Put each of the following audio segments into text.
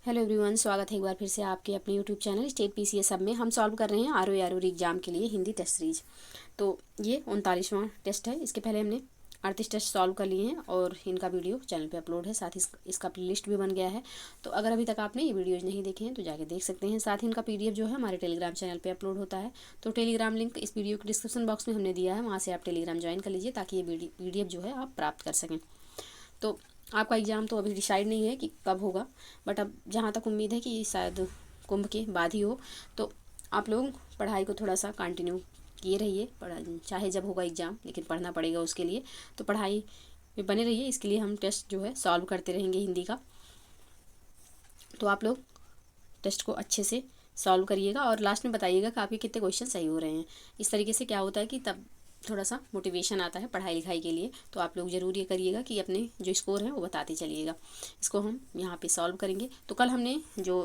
Hello everyone, स्वागत है एक बार फिर से आपके अपने यूट्यूब चैनल स्टेट पीसीएस सब में। हम सॉल्व कर रहे हैं आरओ एग्जाम के लिए हिंदी टेस्ट सीरीज। तो ये 39वां टेस्ट है। इसके पहले हमने 38 टेस्ट सॉल्व कर लिए हैं और इनका वीडियो चैनल पे अपलोड है, साथ ही इसका प्लेलिस्ट भी बन गया है। तो अगर अभी तक आपने ये वीडियोज़ नहीं देखे हैं तो जाके देख सकते हैं। साथ ही इनका पीडीएफ जो है हमारे टेलीग्राम चैनल पर अपलोड होता है। तो टेलीग्राम लिंक इस वीडियो के डिस्क्रिप्शन बॉक्स में हमने दिया है, वहाँ से आप टेलीग्राम ज्वाइन कर लीजिए ताकि ये पीडीएफ जो है आप प्राप्त कर सकें। तो आपका एग्ज़ाम तो अभी डिसाइड नहीं है कि कब होगा, बट अब जहाँ तक उम्मीद है कि शायद कुंभ के बाद ही हो। तो आप लोग पढ़ाई को थोड़ा सा कंटिन्यू किए रहिए, चाहे जब होगा एग्ज़ाम, लेकिन पढ़ना पड़ेगा उसके लिए। तो पढ़ाई में बने रहिए, इसके लिए हम टेस्ट जो है सॉल्व करते रहेंगे हिंदी का। तो आप लोग टेस्ट को अच्छे से सॉल्व करिएगा और लास्ट में बताइएगा कि आपके कितने क्वेश्चन सही हो रहे हैं। इस तरीके से क्या होता है कि तब थोड़ा सा मोटिवेशन आता है पढ़ाई लिखाई के लिए। तो आप लोग ज़रूर ये करिएगा कि अपने जो स्कोर है वो बताते चलिएगा। इसको हम यहाँ पे सॉल्व करेंगे। तो कल हमने जो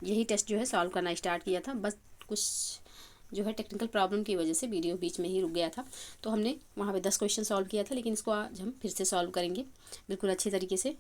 यही टेस्ट जो है सॉल्व करना स्टार्ट किया था, बस कुछ जो है टेक्निकल प्रॉब्लम की वजह से वीडियो बीच में ही रुक गया था। तो हमने वहाँ पे 10 क्वेश्चन सॉल्व किया था, लेकिन इसको आज हम फिर से सॉल्व करेंगे बिल्कुल अच्छी तरीके से।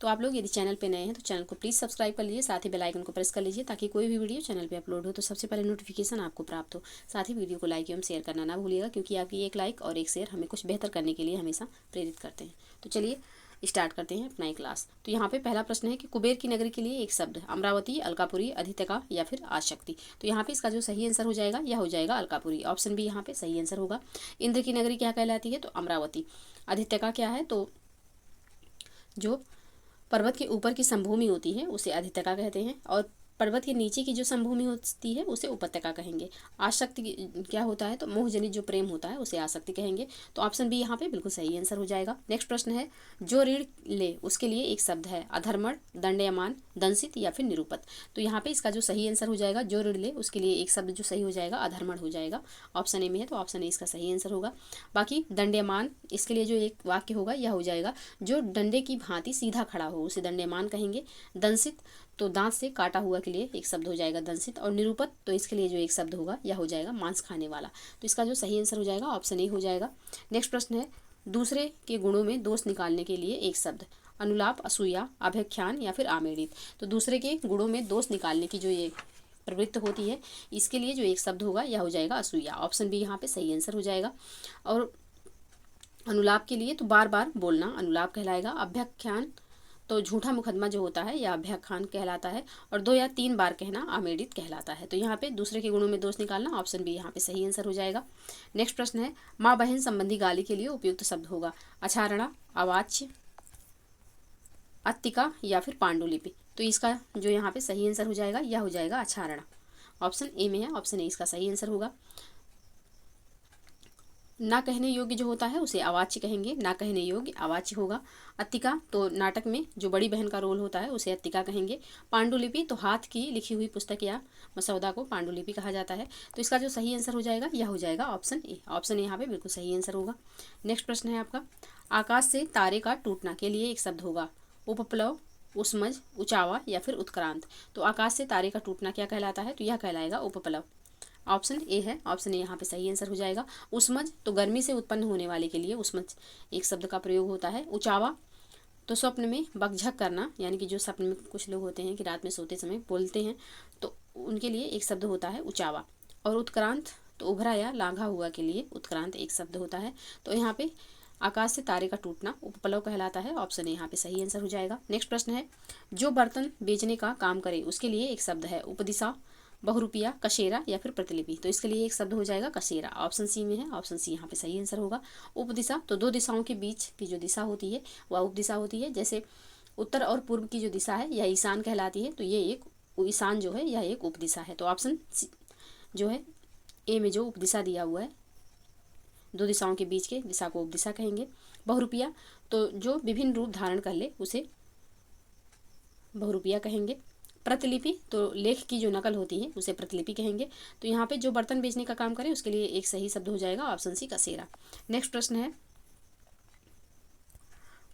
तो आप लोग यदि चैनल पे नए हैं तो चैनल को प्लीज़ सब्सक्राइब कर लीजिए, साथ ही बेल आइकन को प्रेस कर लीजिए ताकि कोई भी वीडियो चैनल पे अपलोड हो तो सबसे पहले नोटिफिकेशन आपको प्राप्त हो। साथ ही वीडियो को लाइक एवं शेयर करना ना भूलिएगा, क्योंकि आपकी एक लाइक और एक शेयर हमें कुछ बेहतर करने के लिए हमेशा प्रेरित करते हैं। तो चलिए स्टार्ट करते हैं अपना क्लास। तो यहाँ पे पहला प्रश्न है कि कुबेर की नगरी के लिए एक शब्द, अमरावती, अलकापुरी, अधित्यका या फिर आशक्ति। तो यहाँ पे इसका जो सही आंसर हो जाएगा यह हो जाएगा अलकापुरी। ऑप्शन बी यहाँ पे सही आंसर होगा। इंद्र की नगरी क्या कहलाती है? तो अमरावती। अधित्यका क्या है? तो जो पर्वत के ऊपर की समभूमि होती है उसे अधित्यका कहते हैं, और पर्वत के नीचे की जो समभूमि होती है उसे उपत्यका कहेंगे। आसक्ति क्या होता है? तो मोहजनित जो प्रेम होता है उसे आसक्ति कहेंगे। तो ऑप्शन बी यहाँ पे बिल्कुल सही आंसर हो जाएगा। नेक्स्ट प्रश्न है, जो ऋण ले उसके लिए एक शब्द है, अधर्मण, दंडयमान, दंसित या फिर निरूपत। तो यहाँ पे इसका जो सही आंसर हो जाएगा, जो ऋण ले उसके लिए एक शब्द जो सही हो जाएगा अधर्मण हो जाएगा। ऑप्शन ए में है, तो ऑप्शन ए इसका सही आंसर होगा। बाकी दंडयमान, इसके लिए जो एक वाक्य होगा यह हो जाएगा, जो डंडे की भांति सीधा खड़ा हो उसे दंडयमान कहेंगे। दंसित तो दांत से काटा हुआ के लिए एक शब्द हो जाएगा दंसित, और निरूपत तो इसके लिए जो एक शब्द होगा यह हो जाएगा मांस खाने वाला। तो इसका जो सही आंसर हो जाएगा ऑप्शन ए हो जाएगा। नेक्स्ट प्रश्न है, दूसरे के गुणों में दोष निकालने के लिए एक शब्द, अनुलाप, असूया, अभ्याख्यान या फिर आमेड़ित। तो दूसरे के गुणों में दोष निकालने की जो ये प्रवृत्ति होती है, इसके लिए जो एक शब्द होगा यह हो जाएगा असूया। ऑप्शन बी यहाँ पे सही आंसर हो जाएगा। और अनुलाप के लिए तो बार बार बोलना अनुलाप कहलाएगा। अभ्याख्यान तो झूठा मुकदमा जो होता है यह अभ्याख्यान कहलाता है, और 2 या 3 बार कहना आमेडित कहलाता है। तो यहाँ पे दूसरे के गुणों में दोष निकालना, ऑप्शन बी यहाँ पे सही आंसर हो जाएगा। नेक्स्ट प्रश्न है, माँ बहन संबंधी गाली के लिए उपयुक्त शब्द होगा, अछारणा, अवाच्य, अत्तिका या फिर पांडुलिपि। तो इसका जो यहाँ पे सही आंसर हो जाएगा यह हो जाएगा अछारणा। ऑप्शन ए में है, ऑप्शन ए इसका सही आंसर होगा। ना कहने योग्य जो होता है उसे अवाच्य कहेंगे, ना कहने योग्य अवाच्य होगा। अत्तिका तो नाटक में जो बड़ी बहन का रोल होता है उसे अत्तिका कहेंगे। पांडुलिपि तो हाथ की लिखी हुई पुस्तक या मसौदा को पांडुलिपि कहा जाता है। तो इसका जो सही आंसर हो जाएगा यह हो जाएगा ऑप्शन ए। ऑप्शन ए यहाँ पे बिल्कुल सही आंसर होगा। नेक्स्ट प्रश्न है आपका, आकाश से तारे का टूटना के लिए एक शब्द होगा, उपप्लव, उष्मज, उचावा या फिर उत्क्रांत। तो आकाश से तारे का टूटना क्या कहलाता है? तो यह कहलाएगा उपप्लव। ऑप्शन ए है, ऑप्शन ए यहाँ पे सही आंसर हो जाएगा। उष्मज तो गर्मी से उत्पन्न होने वाले के लिए उष्मज एक शब्द का प्रयोग होता है। उचावा तो स्वप्न में बकझक करना, यानी कि जो सपने में कुछ लोग होते हैं कि रात में सोते समय बोलते हैं, तो उनके लिए एक शब्द होता है उचावा। और उत्क्रांत तो उभरा या लांघा हुआ के लिए उत्क्रांत एक शब्द होता है। तो यहाँ पे आकाश से तारे का टूटना उपप्लव कहलाता है। ऑप्शन ए यहाँ पे सही आंसर हो जाएगा। नेक्स्ट प्रश्न है, जो बर्तन बेचने का काम करे उसके लिए एक शब्द है, उपदिशा, बहुरूपिया, कशेरा या फिर प्रतिलिपि। तो इसके लिए एक शब्द हो जाएगा कशेरा। ऑप्शन सी में है, ऑप्शन सी यहाँ पे सही आंसर होगा। उपदिशा तो 2 दिशाओं के बीच की जो दिशा होती है वह उपदिशा होती है। जैसे उत्तर और पूर्व की जो दिशा है यह ईशान कहलाती है, तो ये एक ईशान जो है यह एक उपदिशा है। तो ऑप्शन जो है ए में जो उपदिशा दिया हुआ है, 2 दिशाओं के बीच के दिशा को उपदिशा कहेंगे। बहुरूपिया तो जो विभिन्न रूप धारण कर ले उसे बहुरूपिया कहेंगे। प्रतिलिपि तो लेख की जो नकल होती है उसे प्रतिलिपि कहेंगे। तो यहाँ पे जो बर्तन बेचने का काम करे उसके लिए एक सही शब्द हो जाएगा ऑप्शन सी कसेरा। नेक्स्ट प्रश्न है,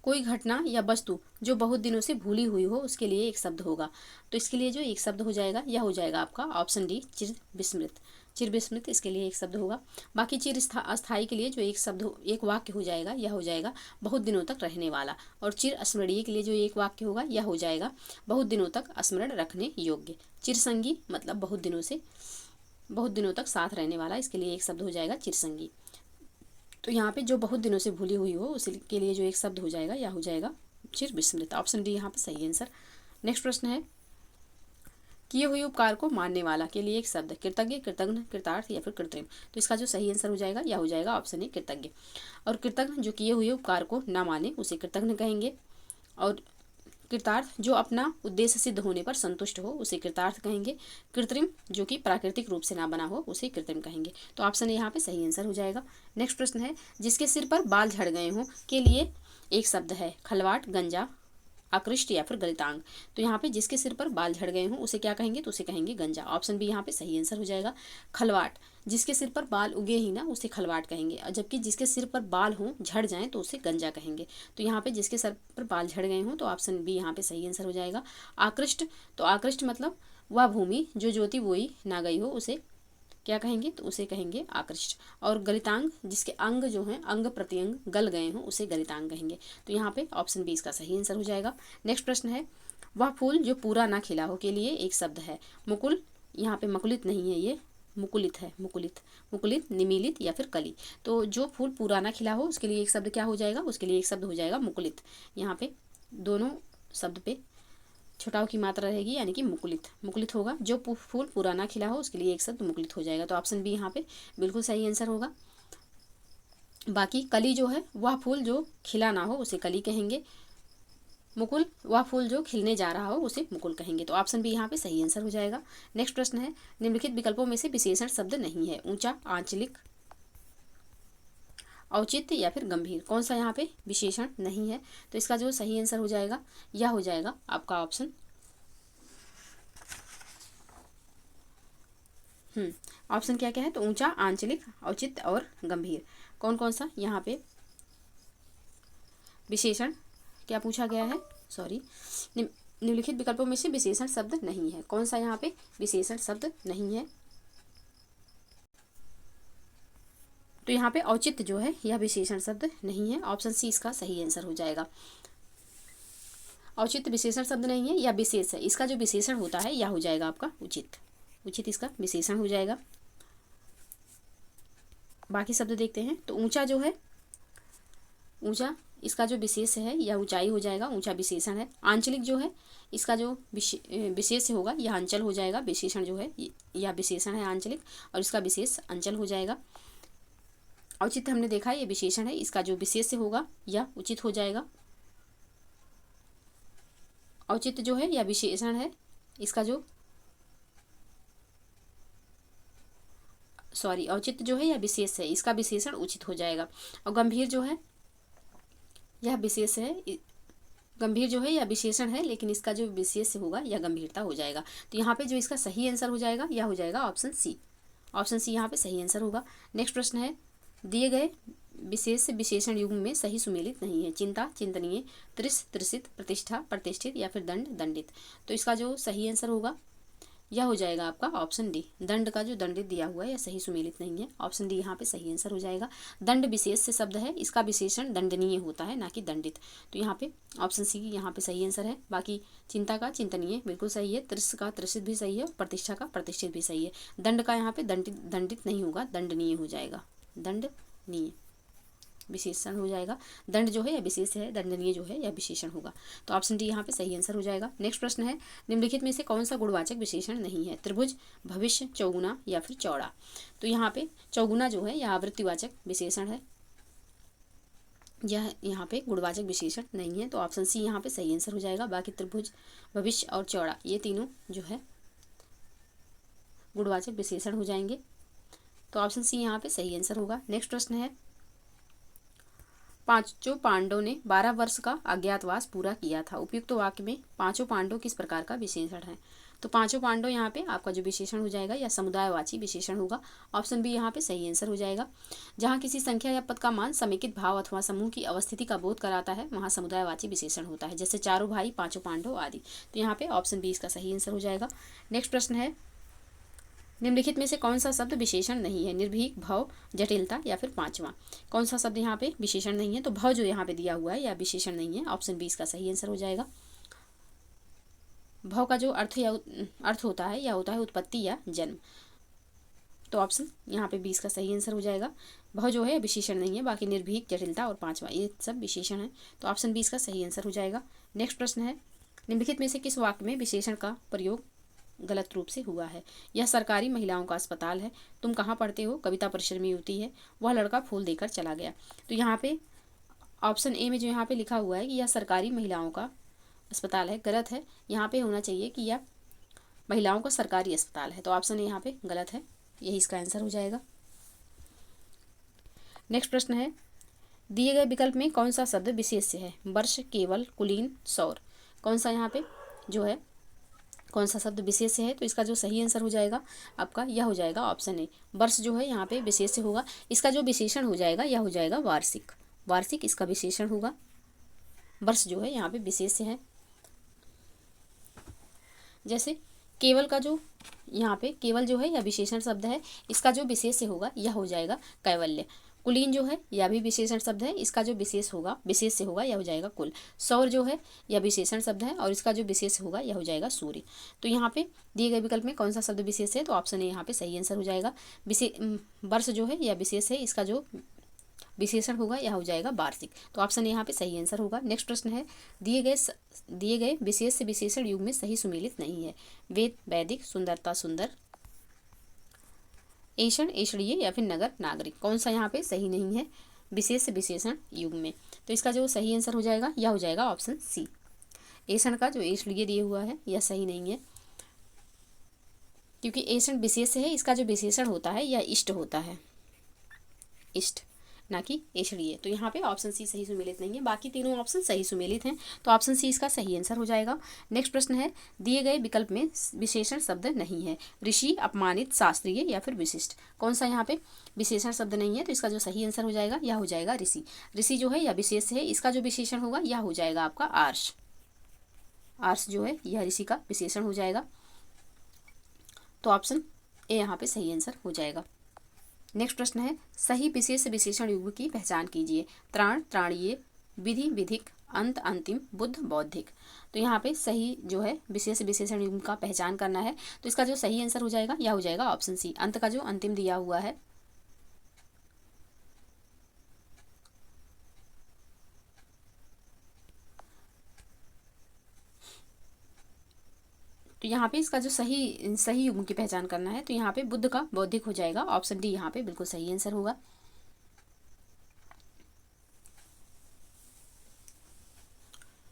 कोई घटना या वस्तु जो बहुत दिनों से भूली हुई हो उसके लिए एक शब्द होगा। तो इसके लिए जो एक शब्द हो जाएगा यह हो जाएगा आपका ऑप्शन डी, चिर विस्मृत। चिर विस्मृत इसके लिए एक शब्द होगा। बाकी चिर अस्थायी के लिए जो एक शब्द एक वाक्य हो जाएगा यह हो जाएगा बहुत दिनों तक रहने वाला। और चिर स्मरणीय के लिए जो एक वाक्य होगा यह हो जाएगा बहुत दिनों तक स्मरण रखने योग्य। चिरसंगी मतलब बहुत दिनों तक साथ रहने वाला, इसके लिए एक शब्द हो जाएगा चिरसंगी। तो यहाँ पे जो बहुत दिनों से भूली हुई हो उसके लिए जो एक शब्द हो जाएगा यह हो जाएगा चिर विस्मृत। ऑप्शन डी यहाँ पे सही आंसर। नेक्स्ट प्रश्न है, किए हुए उपकार को मानने वाला के लिए एक शब्द, कृतज्ञ, कृतघ्न, कृतार्थ या फिर कृत्रिम। तो इसका जो सही आंसर हो जाएगा यह हो जाएगा ऑप्शन ए, कृतज्ञ। और कृतघ्न जो किए हुए उपकार को ना माने उसे कृतघ्न कहेंगे। और कृतार्थ जो अपना उद्देश्य सिद्ध होने पर संतुष्ट हो उसे कृतार्थ कहेंगे। कृत्रिम जो कि प्राकृतिक रूप से ना बना हो उसे कृत्रिम कहेंगे। तो ऑप्शन यहाँ पे सही आंसर हो जाएगा। नेक्स्ट प्रश्न है, जिसके सिर पर बाल झड़ गए हों के लिए एक शब्द है, खलवाट, गंजा, आकृष्ट या फिर गलितांग। तो यहाँ पे जिसके सिर पर बाल झड़ गए हों उसे क्या कहेंगे, तो उसे कहेंगे गंजा। ऑप्शन बी यहाँ पे सही आंसर हो जाएगा। खलवाट जिसके सिर पर बाल उगे ही ना उसे खलवाट कहेंगे, और जबकि जिसके सिर पर बाल हों झड़ जाएं तो उसे गंजा कहेंगे। तो यहाँ पे जिसके सर पर बाल झड़ गए हों तो ऑप्शन बी यहाँ पे सही आंसर हो जाएगा। आकृष्ट, तो आकृष्ट मतलब वह भूमि जो ज्योति बोई ना गई हो उसे क्या कहेंगे, तो उसे कहेंगे आकृष्ट। और गलितांग जिसके अंग जो हैं अंग प्रत्यंग गल गए हों उसे गलितांग कहेंगे। तो यहाँ पे ऑप्शन बी इसका सही आंसर हो जाएगा। नेक्स्ट प्रश्न है, वह फूल जो पूरा ना खिला हो के लिए एक शब्द है, मुकुल, यहाँ पे मकुलित नहीं है, ये मुकुलित है, मुकुलित, निमीलित या फिर कली। तो जो फूल पूरा ना खिला हो उसके लिए एक शब्द क्या हो जाएगा, उसके लिए एक शब्द हो जाएगा मुकुलित। यहाँ पे दोनों शब्द पे छुटाव की मात्रा रहेगी यानी कि मुकुलित होगा। जो फूल पूरा ना खिला हो उसके लिए एक शब्द मुकुलित हो जाएगा। तो ऑप्शन बी यहाँ पे बिल्कुल सही आंसर होगा। बाकी कली जो है वह फूल जो खिला ना हो उसे कली कहेंगे। मुकुल वह फूल जो खिलने जा रहा हो उसे मुकुल कहेंगे। तो ऑप्शन बी यहाँ पे सही आंसर हो जाएगा। नेक्स्ट प्रश्न है, निम्नलिखित विकल्पों में से विशेषण शब्द नहीं है, ऊंचा, आंचलिक, औचित्य या फिर गंभीर। कौन सा यहाँ पे विशेषण नहीं है, तो इसका जो सही आंसर हो जाएगा यह हो जाएगा आपका ऑप्शन ऑप्शन क्या क्या है, तो ऊंचा, आंचलिक, औचित्य और गंभीर। कौन कौन सा यहाँ पे विशेषण क्या पूछा गया है, सॉरी, निम्नलिखित विकल्पों में से विशेषण शब्द नहीं है। कौन सा यहाँ पे विशेषण शब्द नहीं है, तो यहाँ पे औचित्य जो है यह विशेषण शब्द नहीं है। ऑप्शन सी इसका सही आंसर हो जाएगा। औचित्य विशेषण शब्द नहीं है या विशेष है, इसका जो विशेषण होता है यह हो जाएगा आपका उचित इसका विशेषण हो जाएगा। बाकी शब्द देखते हैं, तो ऊंचा जो है, ऊंचा इसका जो विशेष है यह ऊंचाई हो जाएगा, ऊंचा विशेषण है। आंचलिक जो है इसका जो विशेष होगा यह अंचल हो जाएगा, विशेषण जो है यह विशेषण है आंचलिक और इसका विशेष अंचल हो जाएगा। औचित्य हमने देखा ये विशेषण है, इसका जो विशेष होगा यह उचित हो जाएगा। औचित्य जो है यह विशेषण है, इसका जो औचित्य जो है यह विशेष है, इसका विशेषण उचित हो जाएगा। और गंभीर जो है यह विशेष है, गंभीर जो है यह विशेषण है लेकिन इसका जो विशेष होगा यह गंभीरता हो जाएगा। तो यहाँ पे जो इसका सही आंसर हो जाएगा यह हो जाएगा ऑप्शन सी। ऑप्शन सी यहाँ पे सही आंसर होगा। नेक्स्ट प्रश्न है, दिए गए विशेष विशेषण युग्म में सही सुमेलित नहीं है, चिंता, चिंतनीय, त्रिसित, प्रतिष्ठा, प्रतिष्ठित या फिर दंड, दंडित। तो इसका जो सही आंसर होगा यह हो जाएगा आपका ऑप्शन डी। दंड का जो दंडित दिया हुआ है यह सही सुमेलित नहीं है, ऑप्शन डी यहाँ पे सही आंसर हो जाएगा। दंड विशेष से शब्द है, इसका विशेषण दंडनीय होता है ना कि दंडित। तो यहाँ पे ऑप्शन सी यहाँ पे सही आंसर है। बाकी चिंता का चिंतनीय बिल्कुल सही है, त्रिस का त्रिसित भी सही है, प्रतिष्ठा का प्रतिष्ठित भी सही है। दंड का यहाँ पे दंडित नहीं होगा, दंडनीय हो जाएगा, दंडनीय विशेषण हो जाएगा। दंड जो है यह विशेष है, दंडनीय जो है यह विशेषण होगा। तो ऑप्शन डी यहाँ पे सही आंसर हो जाएगा। नेक्स्ट प्रश्न है, निम्नलिखित में से कौन सा गुणवाचक विशेषण नहीं है, त्रिभुज, भविष्य, चौगुना या फिर चौड़ा। तो यहाँ पे चौगुना जो है यह आवृत्तिवाचक विशेषण है, यह यहाँ पे गुणवाचक विशेषण नहीं है। तो ऑप्शन सी यहाँ पे सही आंसर हो जाएगा। बाकी त्रिभुज, भविष्य और चौड़ा ये तीनों जो है गुणवाचक विशेषण हो जाएंगे। तो ऑप्शन सी यहाँ पे सही आंसर होगा। नेक्स्ट प्रश्न है, पांचों पांडवों ने 12 वर्ष का अज्ञातवास पूरा किया था। उपयुक्त वाक्य में पांचों पांडव किस प्रकार का विशेषण है? तो पांचों पांडव यहाँ पे आपका जो विशेषण हो जाएगा या समुदायवाची विशेषण होगा। ऑप्शन बी यहाँ पे सही आंसर हो जाएगा। जहाँ किसी संख्या या पद का मान समेकित भाव अथवा समूह की अवस्थिति का बोध कराता है वहाँ समुदायवाची विशेषण होता है, जैसे चारों भाई, पांचों पांडव आदि। तो यहाँ पे ऑप्शन बी इसका सही आंसर हो जाएगा। नेक्स्ट प्रश्न है, निम्नलिखित में से कौन सा शब्द विशेषण नहीं है? निर्भीक, भव, जटिलता या फिर पांचवा। कौन सा शब्द यहाँ पे विशेषण नहीं है? तो भव जो यहाँ पे दिया हुआ है या विशेषण नहीं है। ऑप्शन बी इसका सही आंसर हो जाएगा। भव का जो अर्थ होता है या होता है उत्पत्ति या जन्म। तो ऑप्शन यहाँ पे 20 का सही आंसर हो जाएगा। भव जो है विशेषण नहीं है, बाकी निर्भीक, जटिलता और पांचवा ये सब विशेषण है। तो ऑप्शन 20 का सही आंसर हो जाएगा। नेक्स्ट प्रश्न है, निम्नलिखित में से किस वाक्य में विशेषण का प्रयोग गलत रूप से हुआ है? यह सरकारी महिलाओं का अस्पताल है। तुम कहाँ पढ़ते हो? कविता परिश्रमी युवती है। वह लड़का फूल देकर चला गया। तो यहाँ पे ऑप्शन ए में जो यहाँ पे लिखा हुआ है कि यह सरकारी महिलाओं का अस्पताल है, गलत है। यहाँ पे होना चाहिए कि यह महिलाओं का सरकारी अस्पताल है। तो ऑप्शन ए यहाँ पे गलत है, यही इसका आंसर हो जाएगा। नेक्स्ट प्रश्न है, दिए गए विकल्प में कौन सा शब्द विशेष्य है? वर्ष, केवल, कुलीन, सौर। कौन सा यहाँ पे जो है कौन सा शब्द विशेष्य है? तो इसका जो सही आंसर हो जाएगा आपका यह हो जाएगा ऑप्शन ए। वर्ष जो है यहाँ पे विशेष्य होगा। इसका जो विशेषण हो जाएगा यह हो जाएगा वार्षिक। वार्षिक इसका विशेषण होगा। वर्ष जो है यहाँ पे विशेष्य है। जैसे केवल का जो यहाँ पे केवल जो है यह विशेषण शब्द है, इसका जो विशेष्य होगा यह हो जाएगा कैवल्य। कुलीन जो है यह भी विशेषण शब्द है, इसका जो विशेष्य होगा यह हो जाएगा कुल। सौर जो है यह विशेषण शब्द है और इसका जो विशेष्य होगा यह हो जाएगा सूर्य। तो यहाँ पे दिए गए विकल्प में कौन सा शब्द विशेष है? तो ऑप्शन ए यहाँ पे सही आंसर हो जाएगा। वर्ष जो है यह विशेष है, इसका जो विशेषण होगा यह हो जाएगा वार्षिक। तो ऑप्शन ए यहाँ पे सही आंसर होगा। नेक्स्ट प्रश्न है, दिए गए विशेष से विशेषण युग में सही सुमेलित नहीं है। वेद, वैदिक, सुंदरता, सुंदर, ऐषण, ऐषणीय या फिर नगर, नागरिक। कौन सा यहाँ पे सही नहीं है विशेष से विशेषण युग में? तो इसका जो सही आंसर हो जाएगा यह हो जाएगा ऑप्शन सी। ऐषण का जो ऐषणीय दिया हुआ है यह सही नहीं है, क्योंकि ऐषण विशेष है, इसका जो विशेषण होता है यह इष्ट होता है, इष्ट ना कि ऐषणीय। तो यहाँ पे ऑप्शन सी सही सुमेलित नहीं है, बाकी तीनों ऑप्शन सही सुमेलित हैं। तो ऑप्शन सी इसका सही आंसर हो जाएगा। नेक्स्ट प्रश्न है, दिए गए विकल्प में विशेषण शब्द नहीं है। ऋषि, अपमानित, शास्त्रीय या फिर विशिष्ट। कौन सा यहाँ पे विशेषण शब्द नहीं है? तो इसका जो सही आंसर हो जाएगा यह हो जाएगा ऋषि। ऋषि जो है यह विशेष है, इसका जो विशेषण होगा यह हो जाएगा आपका आर्ष। आर्ष जो है यह ऋषि का विशेषण हो जाएगा। तो ऑप्शन ए यहाँ पे सही आंसर हो जाएगा। नेक्स्ट प्रश्न है, सही विशेष विशेषण युग की पहचान कीजिए। त्राण, त्राणीय, विधि, विधिक, अंत, अंतिम, बुद्ध, बौद्धिक। तो यहाँ पे सही जो है विशेष विशेषण युग का पहचान करना है। तो इसका जो सही आंसर हो जाएगा यह हो जाएगा ऑप्शन सी। अंत का जो अंतिम दिया हुआ है तो यहाँ पे इसका जो सही युग की पहचान करना है, तो यहाँ पे बुद्ध का बौद्धिक हो जाएगा। ऑप्शन डी यहाँ पे बिल्कुल सही आंसर होगा।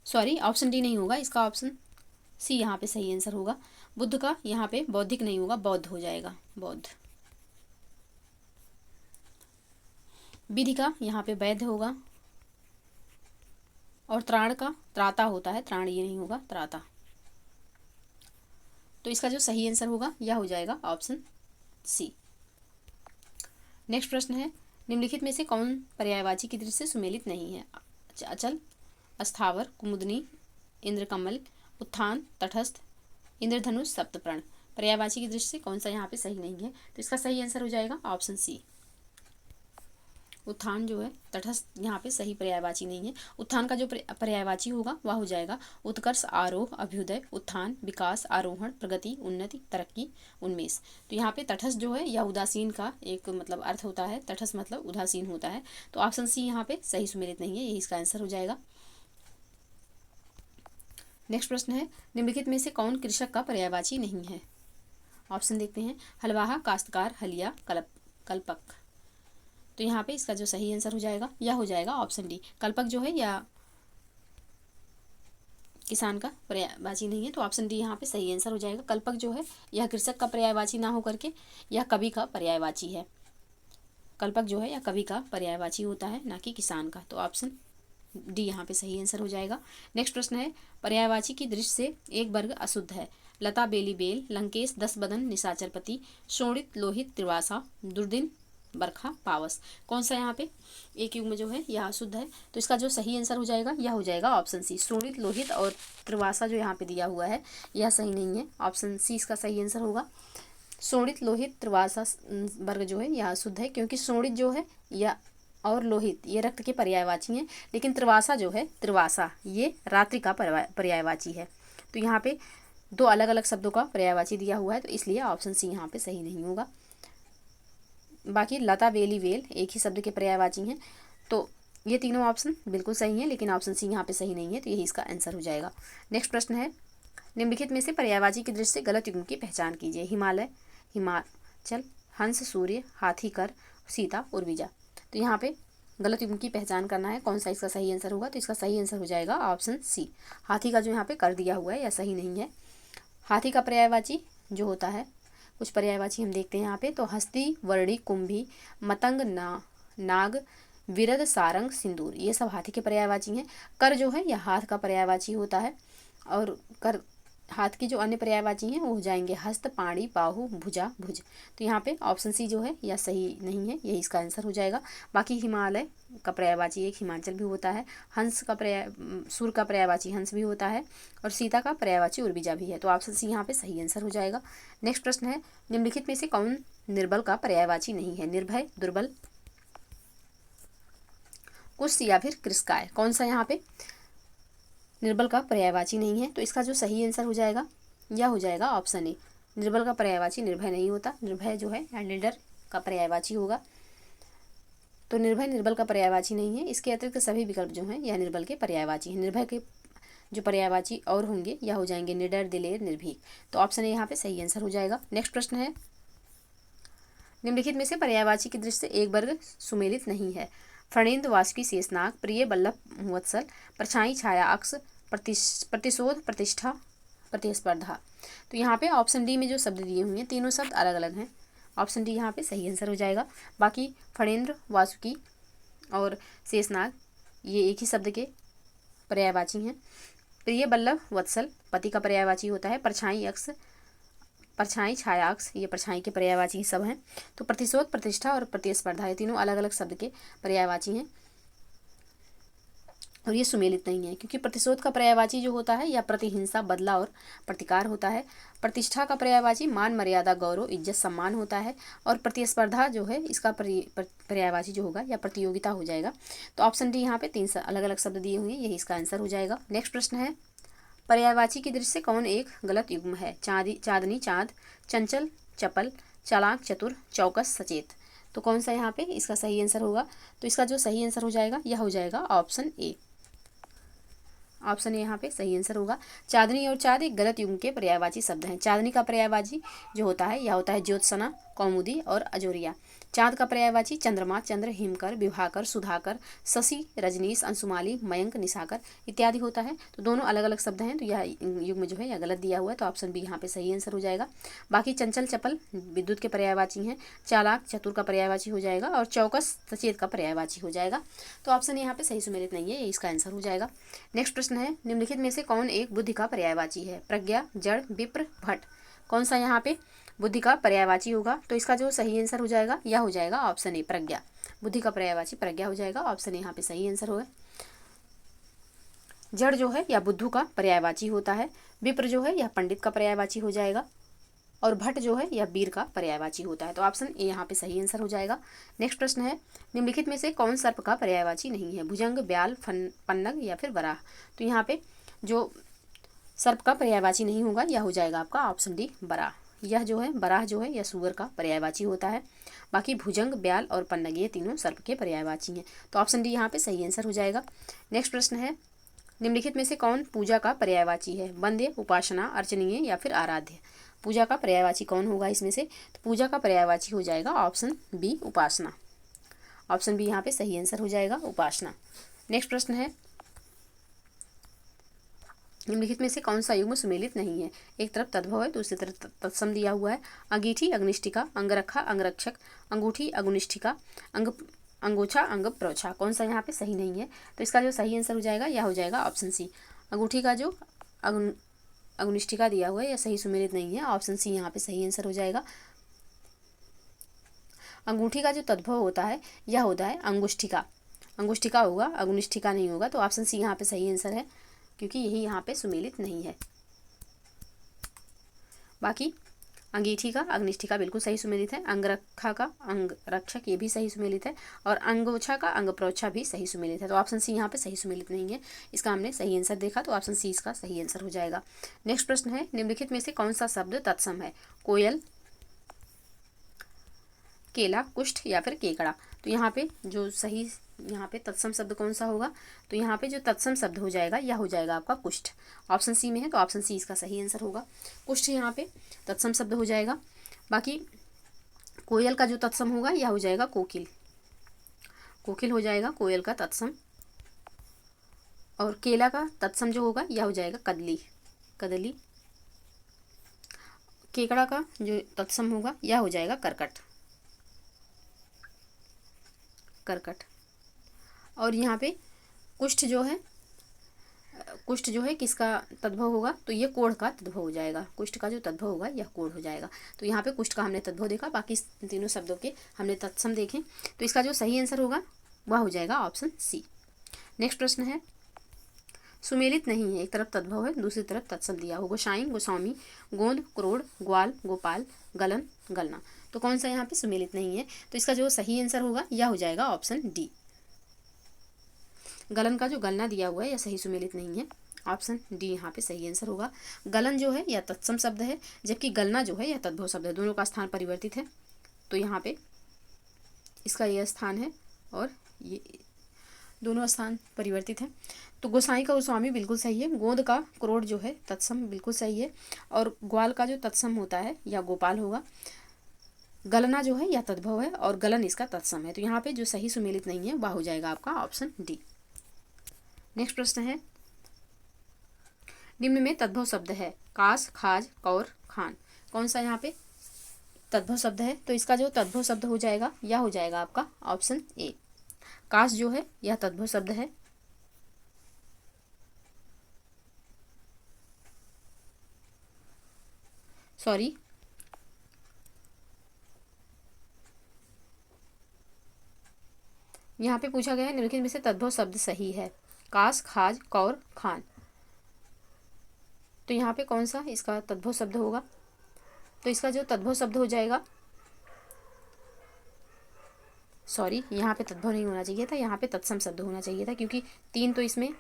सॉरी, ऑप्शन डी नहीं होगा, इसका ऑप्शन सी यहाँ पे सही आंसर होगा। बुद्ध का यहाँ पे बौद्धिक नहीं होगा, बौद्ध हो जाएगा, बौद्ध। विधि का यहाँ पे वैध होगा, और त्राण का त्राता होता है, त्राण ये नहीं होगा, त्राता। तो इसका जो सही आंसर होगा यह हो जाएगा ऑप्शन सी। नेक्स्ट प्रश्न है, निम्नलिखित में से कौन पर्यायवाची की दृष्टि से सुमेलित नहीं है? अचल, अस्थावर, कुमुदनी, इंद्रकमल, उत्थान, तटस्थ, इंद्रधनुष, सप्तप्रण। पर्यायवाची की दृष्टि से कौन सा यहाँ पे सही नहीं है? तो इसका सही आंसर हो जाएगा ऑप्शन सी। उत्थान जो है तटस्थ यहाँ पे सही पर्यायवाची नहीं है। उत्थान का जो पर्यायवाची होगा वह हो जाएगा उत्कर्ष, आरोह, अभ्युदय, उत्थान, विकास, आरोहण, प्रगति, उन्नति, तरक्की, उन्मेष। तो यहाँ पे तटस्थ जो है यह उदासीन का एक मतलब अर्थ होता है, तटस्थ मतलब उदासीन होता है। तो ऑप्शन सी यहाँ पे सही सुमेलित नहीं है, यही इसका आंसर हो जाएगा। नेक्स्ट प्रश्न है, निम्नलिखित में से कौन कृषक का पर्यायवाची नहीं है? ऑप्शन देखते हैं, हलवाहा, काश्तकार, हलिया, कल्पक। तो यहाँ पे इसका जो सही आंसर हो जाएगा यह हो जाएगा ऑप्शन डी। कल्पक जो है या किसान का पर्यायवाची नहीं है। तो ऑप्शन डी यहाँ पे सही आंसर हो जाएगा। कल्पक जो है यह कृषक का पर्यायवाची ना होकर के यह कवि का पर्यायवाची है। कल्पक जो है या कवि का पर्यायवाची होता है, ना कि किसान का। तो ऑप्शन डी यहाँ पे सही आंसर हो जाएगा। नेक्स्ट प्रश्न है, पर्यायवाची की दृष्टि से एक वर्ग अशुद्ध है। लता बेली बेल, लंकेश दस बदन निशाचरपति, शोणित लोहित त्रिवासा, दुर्दिन बरखा पावस। कौन सा यहाँ पे एक युग्म जो है यह अशुद्ध है? तो इसका जो सही आंसर हो जाएगा यह हो जाएगा ऑप्शन सी, शोणित लोहित और त्रिवासा जो यहाँ पे दिया हुआ है यह सही नहीं है। ऑप्शन सी इसका सही आंसर होगा। शोणित लोहित त्रिवासा वर्ग जो है यह अशुद्ध है, क्योंकि शोणित जो है या और लोहित ये रक्त के पर्यायवाची हैं, लेकिन त्रिवासा जो है, त्रिवासा ये रात्रि का पर्यायवाची है। तो यहाँ पे दो अलग अलग शब्दों का पर्यायवाची दिया हुआ है, तो इसलिए ऑप्शन सी यहाँ पे सही नहीं होगा। बाकी लता बेली वेल एक ही शब्द के पर्यायवाची हैं, तो ये तीनों ऑप्शन बिल्कुल सही हैं, लेकिन ऑप्शन सी यहाँ पे सही नहीं है, तो यही इसका आंसर हो जाएगा। नेक्स्ट प्रश्न है, निम्नलिखित में से पर्यायवाची की दृष्टि से गलत युग्म की पहचान कीजिए। हिमालय, हिमाचल, हंस, सूर्य, हाथी, कर, सीता, उर्विजा। तो यहाँ पे गलत युग्म की पहचान करना है, कौन सा इसका सही आंसर होगा? तो इसका सही आंसर हो जाएगा ऑप्शन सी। हाथी का जो यहाँ पे कर दिया हुआ है यह सही नहीं है। हाथी का पर्यायवाची जो होता है, कुछ पर्यायवाची हम देखते हैं यहाँ पे, तो हस्ती, वर्णी, कुंभी, मतंग, नाग, विरद, सारंग, सिंदूर, ये सब हाथी के पर्यायवाची हैं। कर जो है यह हाथ का पर्यायवाची होता है, और कर हाथ की जो अन्य पर्यायवाची हैं वो हो जाएंगे हस्त, पाणी, बाहु, भुजा, भुज। तो यहाँ पे ऑप्शन सी जो है यह सही नहीं है, यही इसका आंसर हो जाएगा। बाकी हिमालय का पर्यायवाची एक हिमाचल भी होता है, हंस का सूर्य का पर्यायवाची हंस भी होता है, और सीता का पर्यायवाची उर्विजा भी है। तो ऑप्शन सी यहाँ पे सही आंसर हो जाएगा। नेक्स्ट प्रश्न है, निम्नलिखित में से कौन निर्बल का पर्यायवाची नहीं है? निर्भय, दुर्बल, कुश या फिर कृषकाय। कौन सा यहाँ पे निर्बल का पर्यायवाची नहीं है? तो इसका जो सही आंसर हो जाएगा यह हो जाएगा ऑप्शन ए। निर्बल का पर्यायवाची निर्भय नहीं होता, निर्भय जो है या निडर का पर्यायवाची होगा। तो निर्भय निर्बल का पर्यायवाची नहीं है। इसके अतिरिक्त सभी विकल्प जो हैं यह निर्बल के पर्यायवाची हैं। निर्भय के जो पर्यायवाची और होंगे यह हो जाएंगे निडर, दिलेर, निर्भीक। तो ऑप्शन ए यहाँ पे सही आंसर हो जाएगा। नेक्स्ट प्रश्न है, निम्नलिखित में से पर्यायवाची की दृष्टि से एक वर्ग सुमेलित नहीं है। फणेन्द्र, वासुकी, शेषनाग, प्रिय, बल्लभ, वत्सल, परछाई, छाया, अक्ष, प्रतिशोध, प्रतिष्ठा, प्रतिस्पर्धा। तो यहाँ पे ऑप्शन डी में जो शब्द दिए हुए हैं तीनों शब्द अलग अलग हैं। ऑप्शन डी यहाँ पे सही आंसर हो जाएगा। बाकी फणेन्द्र, वासुकी और शेषनाग ये एक ही शब्द के पर्यायवाची हैं। प्रिय, बल्लभ, वत्सल पति का पर्यायवाची होता है। परछाई, अक्ष, परछाई, छाया, अक्ष ये परछाई के पर्यायवाची सब हैं। तो प्रतिशोध, प्रतिष्ठा और प्रतिस्पर्धा ये तीनों अलग अलग शब्द के पर्यायवाची हैं, और ये सुमेलित नहीं है, क्योंकि प्रतिशोध का पर्यायवाची जो होता है यह प्रतिहिंसा, बदला और प्रतिकार होता है। प्रतिष्ठा का पर्यायवाची मान, मर्यादा, गौरव, इज्जत, सम्मान होता है। और प्रतिस्पर्धा जो है इसका पर्यायवाची जो होगा या प्रतियोगिता हो जाएगा। तो ऑप्शन डी यहाँ पे तीन अलग अलग शब्द दिए हुए हैं, यही इसका आंसर हो जाएगा। नेक्स्ट प्रश्न है, पर्यायवाची की दृष्टि से कौन एक गलत युग्म है? चांदनी, चाँद, चंचल, चपल, चालाक, चतुर, चौकस, सचेत। तो कौन सा यहाँ पे इसका सही आंसर होगा? तो इसका जो सही आंसर हो जाएगा यह हो जाएगा ऑप्शन ए। ऑप्शन ए यहाँ पे सही आंसर होगा। चांदनी और चाँद एक गलत युग्म के पर्यायवाची शब्द हैं। चांदनी का पर्यायवाची जो होता है यह होता है ज्योत्सना, कौमुदी और अजोरिया। चाँद का पर्यायवाची चंद्रमा, चंद्र, हिमकर, विभाकर, सुधाकर, शशि, रजनीश, अंशुमाली, मयंक, निशाकर इत्यादि होता है। तो दोनों अलग अलग शब्द हैं, तो यह युग्म जो है यह गलत दिया हुआ है। तो ऑप्शन बी यहाँ पे सही आंसर हो जाएगा। बाकी चंचल, चपल विद्युत के पर्यायवाची हैं। चालाक, चतुर का पर्यायवाची हो जाएगा, और चौकस, सचेत का पर्यायवाची हो जाएगा। तो ऑप्शन यहाँ पे सही सुमेलित नहीं है, ये इसका आंसर हो जाएगा। नेक्स्ट प्रश्न है, निम्नलिखित में से कौन एक बुद्धि का पर्यायवाची है? प्रज्ञा, जड़, विप्र, भट्ट। कौन सा यहाँ पे बुद्धि का पर्यायवाची होगा? तो इसका जो सही आंसर हो जाएगा यह हो जाएगा ऑप्शन ए, प्रज्ञा। बुद्धि का पर्यायवाची प्रज्ञा हो जाएगा। ऑप्शन ए यहाँ पे सही आंसर होगा। जड़ जो है यह बुद्धू का पर्यायवाची होता है। विप्र जो है यह पंडित का पर्यायवाची हो जाएगा, और भट्ट जो है यह वीर का पर्यायवाची होता है। तो ऑप्शन ए यहाँ पे सही आंसर हो जाएगा। नेक्स्ट प्रश्न है, निम्नलिखित में से कौन सर्प का पर्यायवाची नहीं है? भुजंग, ब्याल, पन्नग या फिर वराह। तो यहाँ पे जो सर्प का पर्यायवाची नहीं होगा यह हो जाएगा आपका ऑप्शन डी, बराह। यह जो है बराह जो है यह सूअर का पर्यायवाची होता है। बाकी भुजंग, ब्याल और पन्नग ये तीनों सर्प के पर्यायवाची हैं। तो ऑप्शन डी यहाँ पे सही आंसर हो जाएगा। नेक्स्ट प्रश्न है, निम्नलिखित में से कौन पूजा का पर्यायवाची है? वंद्य, उपासना, अर्चनीय या फिर आराध्य। पूजा का पर्यायवाची कौन होगा इसमें से? तो पूजा का पर्यायवाची हो जाएगा ऑप्शन बी, उपासना। ऑप्शन बी यहाँ पे सही आंसर हो जाएगा, उपासना। नेक्स्ट प्रश्न है, निम्नलिखित में से कौन सा युग्म सुमेलित नहीं है? एक तरफ तद्भव है, दूसरी तरफ तत्सम दिया हुआ है। अंगीठी अग्निष्ठिका, अंगरखा अंगरक्षक, अंगूठी अगुनिष्ठिका, अंग अंगोछा अंग प्रोछा। कौन सा यहाँ पे सही नहीं है? तो इसका जो सही आंसर हो जाएगा यह हो जाएगा ऑप्शन सी। अंगूठी का जो अगुनिष्ठिका दिया हुआ है यह सही सुमेलित नहीं है, ऑप्शन सी यहाँ पे सही आंसर हो जाएगा। अंगूठी का जो तद्भव होता है यह होता है अंगुष्ठिका, अंगुष्ठिका होगा, अगुनिष्ठिका नहीं होगा। तो ऑप्शन सी यहाँ पे सही आंसर है, क्योंकि यही यहाँ पे सुमेलित नहीं है। बाकी अंगीठी का अग्निष्ठिका बिल्कुल सही सुमेलित है, अंगरखा का अंगरक्षक ये भी सही सुमेलित है, और अंगोछा का अंगप्रोछा भी सही सुमेलित है। तो ऑप्शन सी यहाँ पे सही सुमेलित नहीं है, इसका हमने सही आंसर देखा, तो ऑप्शन सी इसका सही आंसर हो जाएगा। नेक्स्ट प्रश्न है, निम्नलिखित में से कौन सा शब्द तत्सम है? कोयल, केला, कुष्ठ या फिर केकड़ा। तो यहाँ पे जो सही यहाँ पे तत्सम शब्द कौन सा होगा? तो यहाँ पे जो तत्सम शब्द हो जाएगा यह हो जाएगा आपका कुष्ठ। ऑप्शन सी में है, तो ऑप्शन सी इसका सही आंसर होगा। कुष्ठ यहाँ पे तत्सम शब्द हो जाएगा। बाकी कोयल का जो तत्सम होगा यह हो जाएगा कोकिल, कोकिल हो जाएगा कोयल का तत्सम। और केला का तत्सम जो होगा यह हो जाएगा कदली, कदली। केकड़ा का जो तत्सम होगा यह हो जाएगा करकट, करकट। और यहाँ पे कुष्ठ जो है, कुष्ठ जो है किसका तद्भव होगा? तो ये कोढ़ का तद्भव हो जाएगा, कुष्ठ का जो तद्भव होगा यह कोढ़ हो जाएगा। तो यहाँ पे कुष्ठ का हमने तद्भव देखा, बाकी तीनों शब्दों के हमने तत्सम देखे। तो इसका जो सही आंसर होगा वह हो जाएगा ऑप्शन सी। नेक्स्ट प्रश्न है, सुमेलित नहीं है, एक तरफ तद्भव है, दूसरी तरफ तत्सम दिया हो। गोसाई, गोस्वामी, गोंद, क्रोड़, ग्वाल, गोपाल, गलन, गलना। तो कौन सा यहाँ पे सुमेलित नहीं है? तो इसका जो सही आंसर होगा यह हो जाएगा ऑप्शन डी। गलन का जो गलना दिया हुआ है यह सही सुमेलित नहीं है, ऑप्शन डी यहाँ पे सही आंसर होगा। गलन जो है यह तत्सम शब्द है, जबकि गलना जो है यह तद्भव शब्द है, दोनों का स्थान परिवर्तित है। तो यहाँ पे इसका यह स्थान है और ये दोनों स्थान परिवर्तित है। तो गोसाई का गोस्वामी बिल्कुल सही है, गोंद का क्रोड़ जो है तत्सम बिल्कुल सही है, और ग्वाल का जो तत्सम होता है यह गोपाल होगा। गलना जो है यह तद्भव है और गलन इसका तत्सम है। तो यहाँ पे जो सही सुमेलित नहीं है वह हो जाएगा आपका ऑप्शन डी। नेक्स्ट प्रश्न है, निम्न में तद्भव शब्द है कास, खाज, कौर, खान। कौन सा यहाँ पे तद्भव शब्द है? तो इसका जो तद्भव शब्द हो जाएगा यह हो जाएगा आपका ऑप्शन ए। कास जो है यह तद्भव शब्द है। सॉरी, यहाँ पे पूछा गया है निम्नलिखित में से तद्भव शब्द सही है, कास, खाज, कौर, खान। तो यहाँ पे कौन सा इसका तद्भव शब्द होगा? तो इसका जो तद्भव शब्द हो जाएगा, सॉरी यहाँ पे तद्भव नहीं होना चाहिए था, यहाँ पे तत्सम शब्द होना चाहिए था, क्योंकि तीन तो इसमें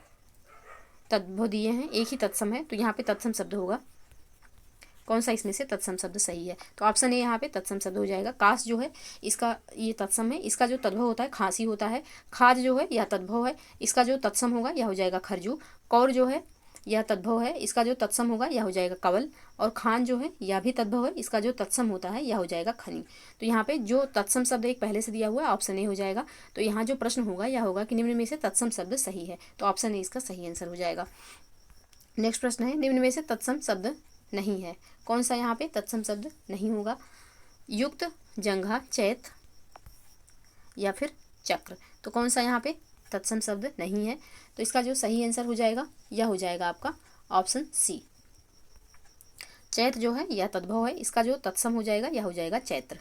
तद्भव दिए हैं, एक ही तत्सम है, तो यहाँ पे तत्सम शब्द होगा। कौन सा इसमें से तत्सम शब्द सही है? तो ऑप्शन ए यहाँ पे तत्सम शब्द हो जाएगा। कास जो है इसका ये तत्सम है, इसका जो तद्भव होता है खांसी होता है। खाज जो है यह तद्भव है, इसका जो तत्सम होगा यह हो जाएगा खरजू। कौर जो है यह तद्भव है, इसका जो तत्सम होगा यह हो जाएगा कवल। और खान जो है यह भी तद्भव है, इसका जो तत्सम होता है यह हो जाएगा खनी। तो यहाँ पे जो तत्सम शब्द एक पहले से दिया हुआ है ऑप्शन ए हो जाएगा। तो यहाँ जो प्रश्न होगा यह होगा कि निम्न में से तत्सम शब्द सही है, तो ऑप्शन ए इसका सही आंसर हो जाएगा। नेक्स्ट प्रश्न है, निम्न में से तत्सम शब्द नहीं है। कौन सा यहाँ पे तत्सम शब्द नहीं होगा? युक्त, जंघा, चैत या फिर चक्र। तो कौन सा यहाँ पे तत्सम शब्द नहीं है? तो इसका जो सही आंसर हो जाएगा यह हो जाएगा आपका ऑप्शन सी। चैत जो है यह तद्भव है, इसका जो तत्सम हो जाएगा यह हो जाएगा चैत्र,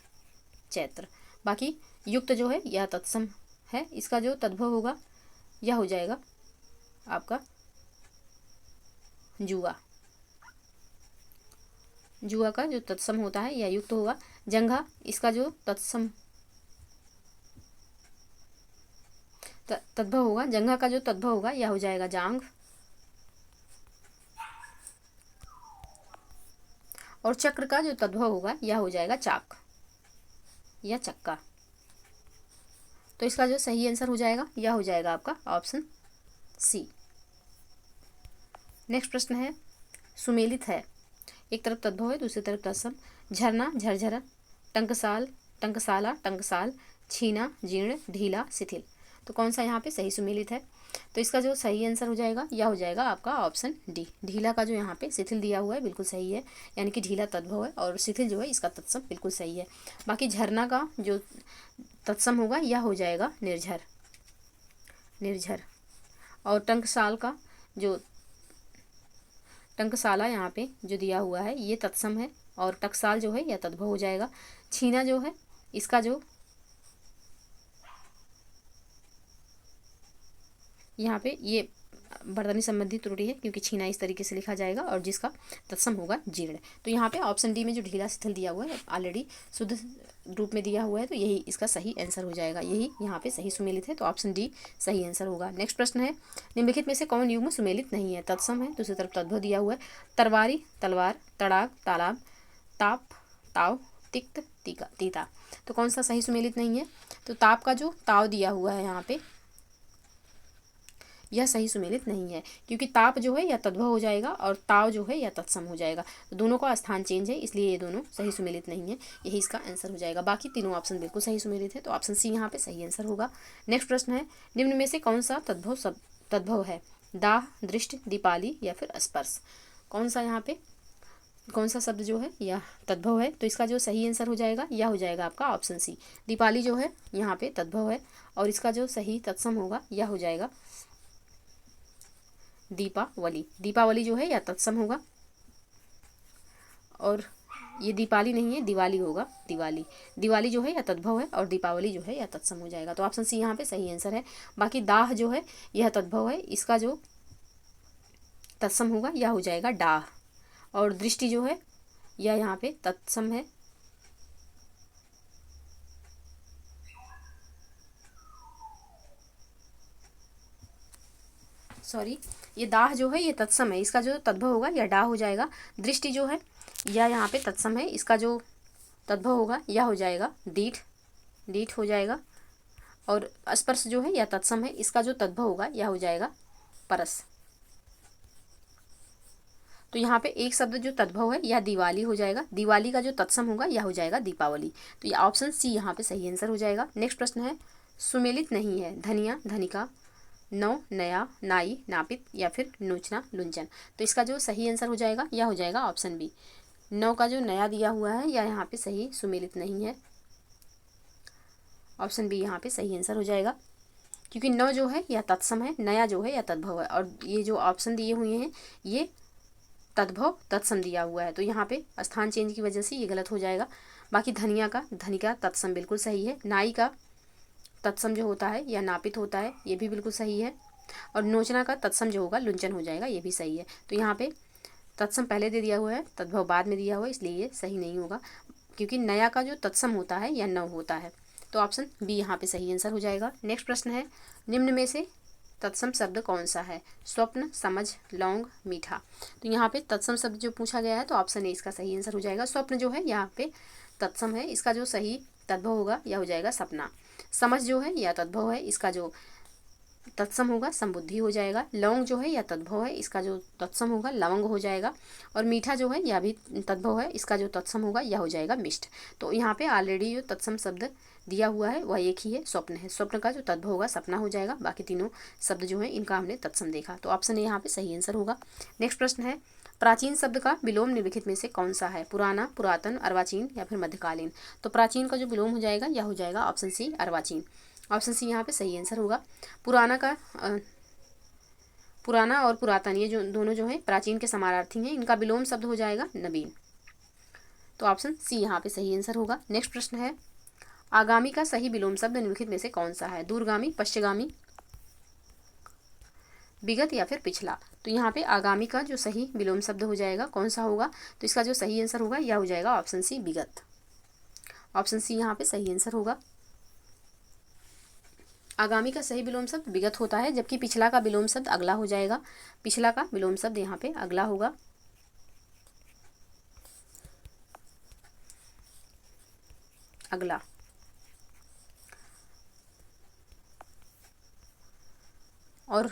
चैत्र। बाकी युक्त जो है यह तत्सम है, इसका जो तद्भव होगा यह हो जाएगा आपका जुआ, जुआ का जो तत्सम होता है यह युक्त होगा। जंघा इसका जो तत्सम तद्भव होगा, जंघा का जो तद्भव होगा यह हो जाएगा जांघ। और चक्र का जो तद्भव होगा यह हो जाएगा चाक या चक्का। तो इसका जो सही आंसर हो जाएगा यह हो जाएगा आपका ऑप्शन सी। नेक्स्ट प्रश्न है, सुमेलित है, एक तरफ तद्भव है, दूसरी तरफ तत्सम। झरना, झरझरा, टंकसाल, टंकसाला, टंकसाल, छीना, जीर्ण, ढीला, शिथिल। तो कौन सा यहाँ पे सही सुमेलित है? तो इसका जो सही आंसर हो जाएगा यह हो जाएगा आपका ऑप्शन डी। ढीला का जो यहाँ पे शिथिल दिया हुआ है बिल्कुल सही है, यानी कि ढीला तद्भव है, और शिथिल जो है इसका तत्सम बिल्कुल सही है। बाकी झरना का जो तत्सम होगा यह हो जाएगा निर्झर, निर्झर। और टंकशाल का जो टंकशाला यहाँ पे जो दिया हुआ है ये तत्सम है, और टकसाल जो है यह तद्भव हो जाएगा। छीना जो है इसका जो यहाँ पे ये वर्तनी संबंधी त्रुटि है, क्योंकि छीना इस तरीके से लिखा जाएगा, और जिसका तत्सम होगा जीर्ण। तो यहाँ पे ऑप्शन डी में जो ढीला शिथिल दिया हुआ है ऑलरेडी शुद्ध रूप में दिया हुआ है, तो यही इसका सही आंसर हो जाएगा, यही यहाँ पे सही सुमेलित है, तो ऑप्शन डी सही आंसर होगा। नेक्स्ट प्रश्न है, निम्नलिखित में से कौन युग्म सुमेलित नहीं है? तत्सम है, दूसरी तरफ तद्भव दिया हुआ है। तरवारी तलवार, तड़ाग तालाब, ताप ताव, तिक्त तीका तीता। तो कौन सा सही सुमेलित नहीं है? तो ताप का जो ताव दिया हुआ है यहाँ पे यह सही सुमेलित नहीं है, क्योंकि ताप जो है यह तद्भव हो जाएगा और ताव जो है यह तत्सम हो जाएगा। तो दोनों का स्थान चेंज है, इसलिए ये दोनों सही सुमेलित नहीं है, यही इसका आंसर हो जाएगा। बाकी तीनों ऑप्शन बिल्कुल सही सुमेलित है, तो ऑप्शन सी यहाँ पे सही आंसर होगा। नेक्स्ट प्रश्न है, निम्न में से कौन सा तद्भव है? दाह, दृष्टि, दीपाली या फिर स्पर्श। कौन सा यहाँ पे कौन सा शब्द जो है यह तद्भव है? तो इसका जो सही आंसर हो जाएगा यह हो जाएगा आपका ऑप्शन सी। दीपाली जो है यहाँ पे तद्भव है, और इसका जो सही तत्सम होगा यह हो जाएगा दीपावली। दीपावली जो है यह तत्सम होगा, और ये दीपाली नहीं है, दिवाली होगा, दिवाली। दिवाली जो है यह तद्भव है, और दीपावली जो है यह तत्सम हो जाएगा, तो ऑप्शन सी यहाँ पे सही आंसर है। बाकी दाह जो है यह तद्भव है, इसका जो तत्सम होगा यह हो जाएगा डाह। और दृष्टि जो है यह यहाँ पे तत्सम है, सॉरी, ये दाह जो है ये तत्सम है, इसका जो तद्भव होगा यह डाह हो जाएगा। दृष्टि जो है यह यहाँ पे तत्सम है, इसका जो तद्भव होगा यह हो जाएगा दीठ, दीठ हो जाएगा। और स्पर्श जो है यह तत्सम है, इसका जो तद्भव होगा यह हो जाएगा परस। तो यहाँ पे एक शब्द जो तद्भव है यह दिवाली हो जाएगा, दिवाली का जो तत्सम होगा यह हो जाएगा दीपावली। तो ये ऑप्शन सी यहाँ पे सही आंसर हो जाएगा। नेक्स्ट प्रश्न है, सुमेलित नहीं है? धनिया, धनिका, नौ, नया, नाई, नापित या फिर नोचना, लुंचन। तो इसका जो सही आंसर हो जाएगा यह हो जाएगा ऑप्शन बी। नौ का जो नया दिया हुआ है यह यहाँ पे सही सुमेलित नहीं है, ऑप्शन बी यहाँ पे सही आंसर हो जाएगा, क्योंकि नौ जो है यह तत्सम है, नया जो है यह तद्भव है, और ये जो ऑप्शन दिए हुए हैं ये तद्भव तत्सम दिया हुआ है, तो यहाँ पे स्थान चेंज की वजह से ये गलत हो जाएगा। बाकी धनिया का धनिका तत्सम बिल्कुल सही है। नाई का तत्सम जो होता है या नापित होता है ये भी बिल्कुल सही है, और नोचना का तत्सम जो होगा लुंचन हो जाएगा, ये भी सही है। तो यहाँ पे तत्सम पहले दे दिया हुआ है, तद्भव बाद में दिया हुआ है, इसलिए ये सही नहीं होगा, क्योंकि नया का जो तत्सम होता है या नव होता है, तो ऑप्शन बी यहाँ पे सही आंसर हो जाएगा। नेक्स्ट प्रश्न है, निम्न में से तत्सम शब्द कौन सा है? स्वप्न, समझ, लौंग, मीठा। तो यहाँ पे तत्सम शब्द जो पूछा गया है तो ऑप्शन ए इसका सही आंसर हो जाएगा। स्वप्न जो है यहाँ पे तत्सम है, इसका जो सही तद्भव होगा यह हो जाएगा सपना। समझ जो है यह तद्भव है, इसका जो तत्सम होगा समबुद्धि हो जाएगा। लौंग जो है यह तद्भव है, इसका जो तत्सम होगा लवंग हो जाएगा। और मीठा जो है यह भी तद्भव है, इसका जो तत्सम होगा यह हो जाएगा मिष्ट। तो यहाँ पे ऑलरेडी जो तत्सम शब्द दिया हुआ है वह एक ही है, स्वप्न है। स्वप्न का जो तद्भव होगा सपना हो जाएगा। बाकी तीनों शब्द जो है इनका हमने तत्सम देखा, तो ऑप्शन ए यहाँ पे सही आंसर होगा। नेक्स्ट प्रश्न है, प्राचीन शब्द का विलोम निम्नलिखित में से कौन सा है? पुराना, पुरातन, अर्वाचीन या फिर मध्यकालीन। तो प्राचीन का जो विलोम हो जाएगा यह हो जाएगा ऑप्शन सी अर्वाचीन। ऑप्शन सी यहाँ पे सही आंसर होगा। पुराना और पुरातन ये जो दोनों जो है प्राचीन के समानार्थी हैं, इनका विलोम शब्द हो जाएगा नवीन। तो ऑप्शन सी यहाँ पे सही आंसर होगा। नेक्स्ट प्रश्न है, आगामी का सही विलोम शब्द निम्नलिखित में से कौन सा है? दूरगामी, पश्चिगामी, विगत या फिर पिछला। तो यहाँ पे आगामी का जो सही विलोम शब्द हो जाएगा कौन सा होगा? तो इसका जो सही आंसर होगा यह हो जाएगा ऑप्शन सी विगत। ऑप्शन सी यहाँ पे सही आंसर होगा। आगामी का सही विलोम शब्द विगत होता है, जबकि पिछला का विलोम शब्द अगला हो जाएगा। पिछला का विलोम शब्द यहाँ पे अगला होगा। अगला। और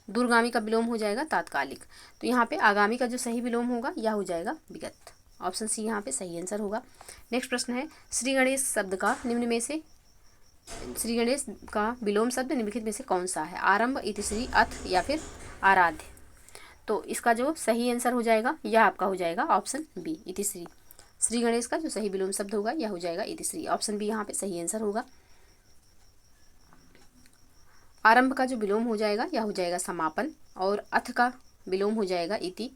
दूरगामी का विलोम हो जाएगा तात्कालिक। तो यहाँ पे आगामी का जो सही विलोम होगा यह हो जाएगा विगत। ऑप्शन सी यहाँ पे सही आंसर होगा। नेक्स्ट प्रश्न है, श्री गणेश शब्द का निम्न में से श्री गणेश का विलोम शब्द निम्नलिखित में से कौन सा है? आरंभ, इतिश्री, अथ या फिर आराध्य। तो इसका जो सही आंसर हो जाएगा यह आपका हो जाएगा ऑप्शन बी, इतिश्री। श्री गणेश का जो सही विलोम शब्द होगा यह हो जाएगा इतिश्री। ऑप्शन बी यहाँ पे सही आंसर होगा। आरंभ का जो विलोम हो जाएगा यह हो जाएगा समापन, और अथ का विलोम हो जाएगा इति,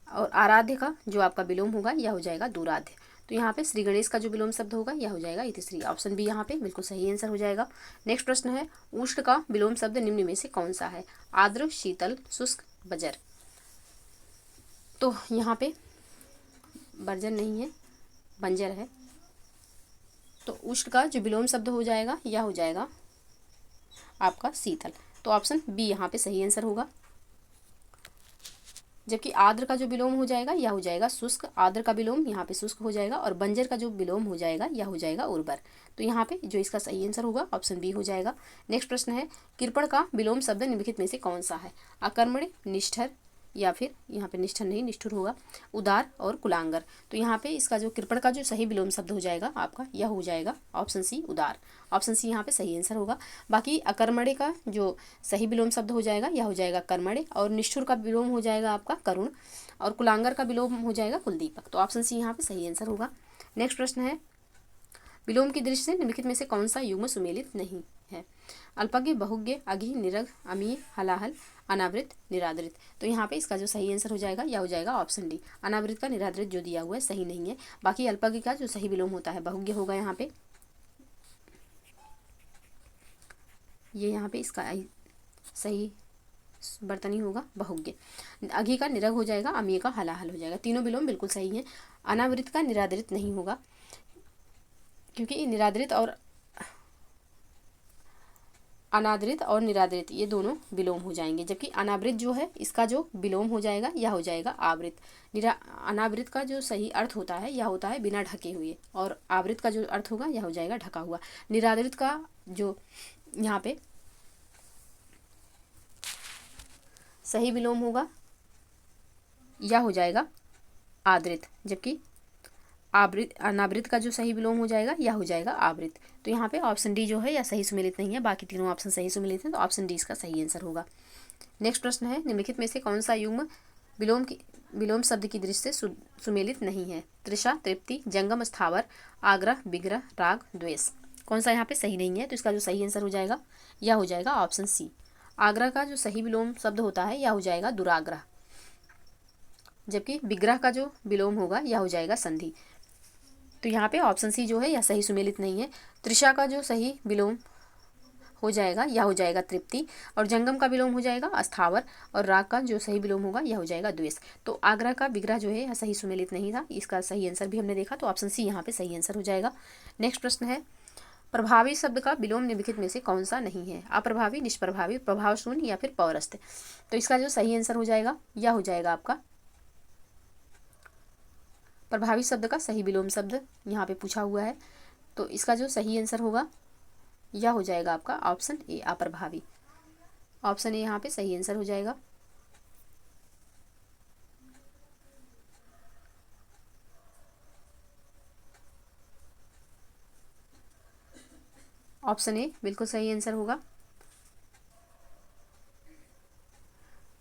और आराध्य का जो आपका विलोम होगा यह हो जाएगा दूराध्य। तो यहाँ पे श्री गणेश का जो विलोम शब्द होगा यह हो जाएगा इतिश्री। ऑप्शन बी यहाँ पे बिल्कुल सही आंसर हो जाएगा। नेक्स्ट प्रश्न है, उष्ण का विलोम शब्द निम्न में से कौन सा है? आर्द्र, शीतल, शुष्क, बजर। तो यहाँ पे बर्जर नहीं है, बंजर है। तो उष्ण का जो विलोम शब्द हो जाएगा यह हो जाएगा आपका शीतल। तो ऑप्शन बी यहाँ पे सही आंसर होगा। जबकि आर्द्र का जो विलोम हो जाएगा यह हो जाएगा शुष्क। आर्द्र का विलोम यहाँ पे शुष्क हो जाएगा, और बंजर का जो विलोम हो जाएगा यह हो जाएगा उर्वर। तो यहाँ पे जो इसका सही आंसर होगा ऑप्शन बी हो जाएगा। नेक्स्ट प्रश्न है, कृपण का विलोम शब्द निम्नलिखित में से कौन सा है? अकर्मण्य, निष्ठर, या फिर यहाँ पे निष्ठर नहीं, निष्ठुर होगा, उदार और कुलांगर। तो यहाँ पे इसका जो कृपण का जो सही विलोम शब्द हो जाएगा आपका यह हो जाएगा ऑप्शन सी, उदार। ऑप्शन सी यहाँ पे सही आंसर होगा। बाकी अकर्मण्य का जो सही विलोम शब्द हो जाएगा यह हो जाएगा कर्मण्य, और निष्ठुर का विलोम हो जाएगा आपका करुण, और कुलांगर का विलोम हो जाएगा कुलदीपक। तो ऑप्शन सी यहाँ पे सही आंसर होगा। नेक्स्ट प्रश्न है, विलोम की दृष्टि से निम्नलिखित में से कौन सा युग्म सुमेलित नहीं है? अल्पज्ञ, बहुज्ञ, अघी, निरग, अमीय, हलाहल, अनावृत, निरादृत। तो यहाँ पे इसका जो सही आंसर हो जाएगा यह हो जाएगा ऑप्शन डी। अनावृत का निरादृत जो दिया हुआ है सही नहीं है। बाकी अल्पज्ञ का जो सही विलोम होता है बहुज्ञ होगा यहाँ पे। ये यहाँ पे इसका सही बर्तनी होगा बहुज्ञ। अघी का निरग हो जाएगा, अमीय का हलाहल हो जाएगा। तीनों विलोम बिल्कुल सही है। अनावृत का निरादृत नहीं होगा, क्योंकि निरादृत और अनादृत और निरादृत ये दोनों विलोम हो जाएंगे। जबकि अनावृत जो है इसका जो विलोम हो जाएगा यह हो जाएगा आवृत। अनावृत का जो सही अर्थ होता है यह होता है बिना ढके हुए, और आवृत का जो अर्थ होगा यह हो जाएगा ढका हुआ। निरादृत का जो यहाँ पे सही विलोम होगा यह हो जाएगा आदृत, जबकि अनावृत का जो सही विलोम हो जाएगा यह हो जाएगा आवृत। तो यहाँ पे ऑप्शन डी जो है यह सही सुमेलित नहीं है। बाकी तीनों ऑप्शन सही सुमेलित हैं, तो ऑप्शन डी इसका सही आंसर होगा। नेक्स्ट प्रश्न है, निम्नलिखित में से कौन सा युग्म विलोम शब्द की दृष्टि से सुमेलित नहीं है? तृषा, तृप्ति, जंगम, स्थावर, आग्रह, विग्रह, राग, द्वेष। कौन सा यहाँ पे सही नहीं है? तो इसका जो सही आंसर हो जाएगा यह हो जाएगा ऑप्शन सी। आग्रह का जो सही विलोम शब्द होता है यह हो जाएगा दुराग्रह, जबकि विग्रह का जो विलोम होगा यह हो जाएगा संधि। तो यहाँ पे ऑप्शन सी जो है यह सही सुमेलित नहीं है। तृषा का जो सही विलोम हो जाएगा यह हो जाएगा तृप्ति, और जंगम का विलोम हो जाएगा अस्थावर, और राग का जो सही विलोम होगा यह हो जाएगा द्वेष। तो आग्रह का विग्रह जो है यह सही सुमेलित नहीं था। इसका सही आंसर भी हमने देखा, तो ऑप्शन सी यहाँ पे सही आंसर हो जाएगा। नेक्स्ट प्रश्न है, प्रभावी शब्द का विलोम निम्नलिखित में से कौन सा नहीं है? अप्रभावी, निष्प्रभावी, प्रभाव शून्य, या फिर पौरस्त्य। तो इसका जो सही आंसर हो जाएगा यह हो जाएगा आपका प्रभावी शब्द का सही विलोम शब्द यहाँ पे पूछा हुआ है। तो इसका जो सही आंसर होगा यह हो जाएगा आपका ऑप्शन ए, अप्रभावी। ऑप्शन ए यहाँ पे सही आंसर हो जाएगा। ऑप्शन ए बिल्कुल सही आंसर होगा।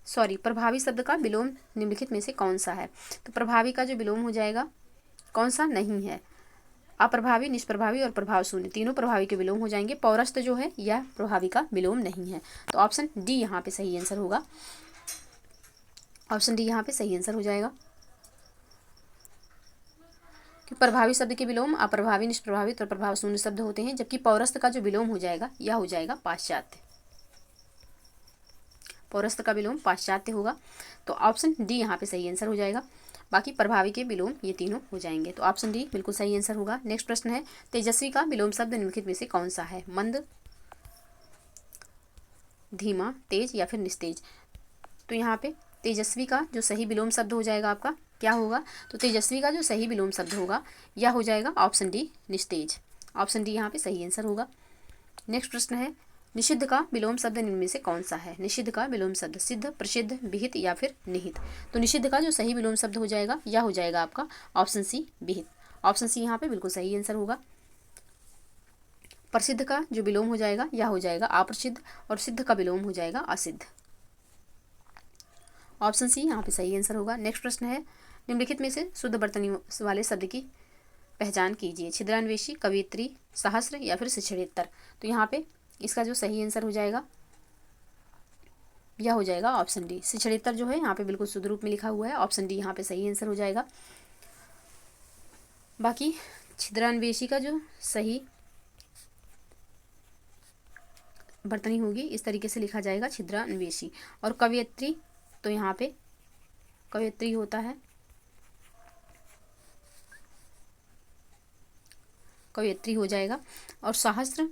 सॉरी, प्रभावी शब्द का विलोम निम्नलिखित में से कौन सा है? तो प्रभावी का जो विलोम हो जाएगा कौन सा नहीं है? अप्रभावी, निष्प्रभावी और प्रभाव शून्य, तीनों प्रभावी के विलोम हो जाएंगे। पौरस्त्य जो है यह प्रभावी का विलोम नहीं है। तो ऑप्शन डी यहाँ पे सही आंसर होगा। ऑप्शन डी यहाँ पे सही आंसर हो जाएगा, कि प्रभावी शब्द के विलोम अप्रभावी, निष्प्रभावी और प्रभाव शून्य शब्द होते हैं। जबकि पौरस्त्य का जो विलोम हो जाएगा यह हो जाएगा पाश्चात्य। पौरस्त्य का विलोम पाश्चात्य होगा। तो ऑप्शन डी यहाँ पे सही आंसर हो जाएगा। बाकी प्रभावी के विलोम ये तीनों हो जाएंगे। तो ऑप्शन डी बिल्कुल सही आंसर होगा। नेक्स्ट प्रश्न है, तेजस्वी का विलोम शब्द निम्नलिखित में से कौन सा है? मंद, धीमा, तेज, या फिर निस्तेज। तो यहाँ पे तेजस्वी का जो सही विलोम शब्द हो जाएगा आपका क्या होगा? तो तेजस्वी का जो सही विलोम शब्द होगा यह हो जाएगा ऑप्शन डी, निस्तेज। ऑप्शन डी यहाँ पे सही आंसर होगा। नेक्स्ट प्रश्न है, निषिद्ध का विलोम शब्द निम्न में से कौन सा है? निषिद्ध का विलोम शब्द सिद्ध, प्रसिद्ध, विहित, या फिर निहित। तो निषिद्ध का जो सही विलोम शब्द हो जाएगा यह हो जाएगा आपका ऑप्शन सी, विहित। ऑप्शन सी यहाँ पे बिल्कुल सही आंसर होगा। प्रसिद्ध का जो विलोम हो जाएगा यह हो जाएगा अप्रसिद्ध, और सिद्ध का विलोम हो जाएगा असिद्ध। ऑप्शन सी यहाँ पे सही आंसर होगा। नेक्स्ट प्रश्न है, निम्नलिखित में से शुद्ध वर्तनी वाले शब्द की पहचान कीजिए। छिद्रान्वेषी, कवियत्री, सहस्र या फिर शिक्षणेत्तर। तो यहाँ पे इसका जो सही आंसर हो जाएगा यह हो जाएगा ऑप्शन डी। शिक्षणेत्तर जो है यहाँ पे बिल्कुल शुद्ध रूप में लिखा हुआ है, ऑप्शन डी यहाँ पे सही आंसर हो जाएगा। बाकी छिद्रान्वेषी का जो सही वर्तनी होगी इस तरीके से लिखा जाएगा छिद्रान्वेषी। और कवियत्री तो यहाँ पे कवियत्री होता है, कवियत्री हो जाएगा। और सहस्र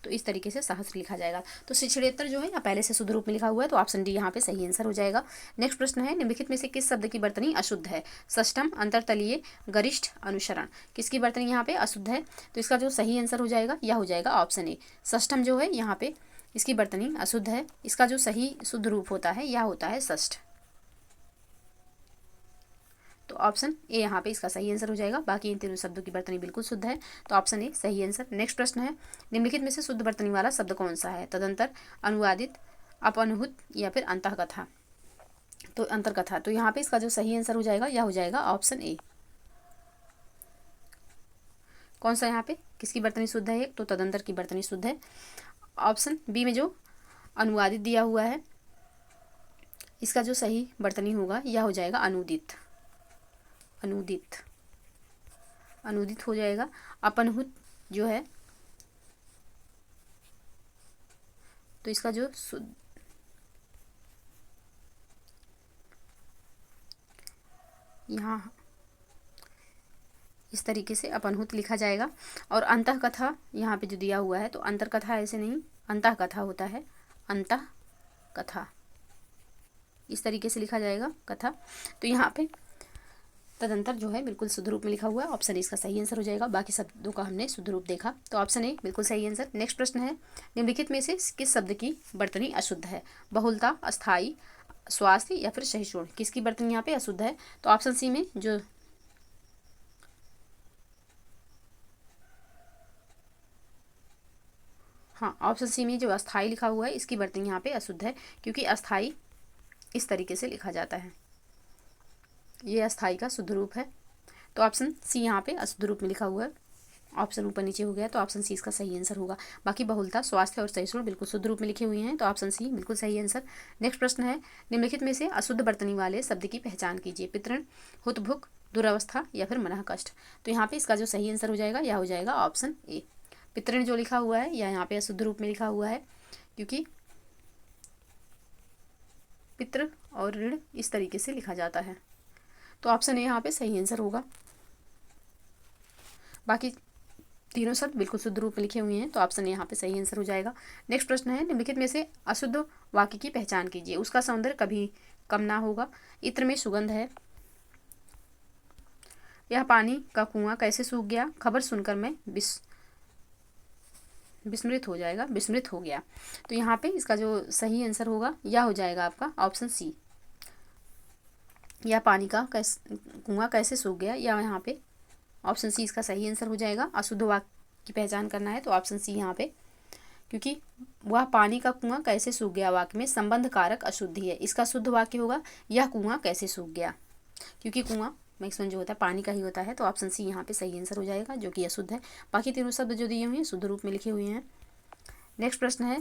तो इस तरीके से सहस्र लिखा जाएगा। तो शिक्षणेत्तर जो है यहाँ पहले से शुद्ध रूप में लिखा हुआ है, तो ऑप्शन डी यहाँ पे सही आंसर हो जाएगा। नेक्स्ट प्रश्न है, निम्नलिखित में से किस शब्द की वर्तनी अशुद्ध है? षष्ठम, अंतरतलीय, गरिष्ठ, अनुसरण। किसकी वर्तनी यहाँ पे अशुद्ध है? तो इसका जो सही आंसर हो जाएगा यह हो जाएगा ऑप्शन ए। षष्ठम जो है यहाँ पे इसकी वर्तनी अशुद्ध है, इसका जो सही शुद्ध रूप होता है यह होता है षष्ठ। तो ऑप्शन ए यहाँ पे इसका सही आंसर हो जाएगा। बाकी इन तीनों शब्दों की वर्तनी बिल्कुल शुद्ध है, तो ऑप्शन ए सही आंसर। नेक्स्ट प्रश्न है, निम्नलिखित में से शुद्ध वर्तनी वाला शब्द कौन सा है? तदंतर, अनुवादित, अपनुहित या फिर अंतःकथा। तो अंतर्कथा, तो यहाँ पे इसका जो सही आंसर हो जाएगा यह हो जाएगा ऑप्शन ए। कौन सा यहाँ पे किसकी वर्तनी शुद्ध है? एक तो तदंतर की वर्तनी शुद्ध है। ऑप्शन बी में जो अनुवादित दिया हुआ है इसका जो सही वर्तनी होगा यह हो जाएगा अनुदित। अनुदित, अनुदित हो जाएगा। अपनुहित जो है तो इसका जो यहाँ इस तरीके से अपनुहित लिखा जाएगा। और अंतःकथा यहाँ पे जो दिया हुआ है तो अंतर्कथा ऐसे नहीं, अंतःकथा होता है, अंतःकथा इस तरीके से लिखा जाएगा कथा। तो यहाँ पे तदंतर जो है बिल्कुल शुद्ध रूप में लिखा हुआ है, ऑप्शन ए इसका सही आंसर हो जाएगा। बाकी शब्दों का हमने शुद्ध रूप देखा, तो ऑप्शन ए बिल्कुल सही आंसर। नेक्स्ट प्रश्न है, निम्नलिखित में से किस शब्द की वर्तनी अशुद्ध है? बहुलता, अस्थाई, स्वास्थ्य या फिर सहिष्णु। किसकी वर्तनी यहाँ पे अशुद्ध है? तो ऑप्शन सी में जो ऑप्शन सी में जो अस्थाई लिखा हुआ है इसकी वर्तनी यहाँ पे अशुद्ध है, क्योंकि अस्थाई इस तरीके से लिखा जाता है, ये अस्थाई का शुद्ध रूप है। तो ऑप्शन सी यहाँ पे अशुद्ध रूप में लिखा हुआ है, ऑप्शन ऊपर नीचे हो गया, तो ऑप्शन सी इसका सही आंसर होगा। बाकी बहुलता, स्वास्थ्य और सहिष्णु बिल्कुल शुद्ध रूप में लिखे हुए हैं, तो ऑप्शन सी बिल्कुल सही आंसर। नेक्स्ट प्रश्न है, निम्नलिखित में से अशुद्ध वर्तनी वाले शब्द की पहचान कीजिए। पितृण, हुतभुक, दुरावस्था या फिर मनः कष्ट। तो यहाँ पे इसका जो सही आंसर हो जाएगा यह हो जाएगा ऑप्शन ए। पितृण जो लिखा हुआ है यह यहाँ पे अशुद्ध रूप में लिखा हुआ है, क्योंकि पितृ और ऋण इस तरीके से लिखा जाता है, तो ऑप्शन ए यहाँ पे सही आंसर होगा। बाकी तीनों शब्द बिल्कुल शुद्ध रूप में लिखे हुए हैं, तो ऑप्शन ए यहाँ पे सही आंसर हो जाएगा। नेक्स्ट प्रश्न है, निम्नलिखित में से अशुद्ध वाक्य की पहचान कीजिए। उसका सौंदर्य कभी कम ना होगा, इत्र में सुगंध है, यह पानी का कुआं कैसे सूख गया, खबर सुनकर मैं विस्मृत हो जाएगा, विस्मृत हो गया। तो यहाँ पे इसका जो सही आंसर होगा यह हो जाएगा आपका ऑप्शन सी। यह पानी का कुआं कैसे सूख गया, या यहाँ पे ऑप्शन सी इसका सही आंसर हो जाएगा। अशुद्ध वाक्य की पहचान करना है तो ऑप्शन सी यहाँ पे, क्योंकि वह पानी का कुआं कैसे सूख गया वाक्य में संबंध कारक अशुद्धि है, इसका शुद्ध वाक्य होगा यह कुआं कैसे सूख गया, क्योंकि कुआं मैक्सिमम जो होता है पानी का ही होता है, तो ऑप्शन सी यहाँ पे सही आंसर हो जाएगा, जो कि अशुद्ध है। बाकी तीनों शब्द जो दिए हुए हैं शुद्ध रूप में लिखे हुए हैं। नेक्स्ट प्रश्न है,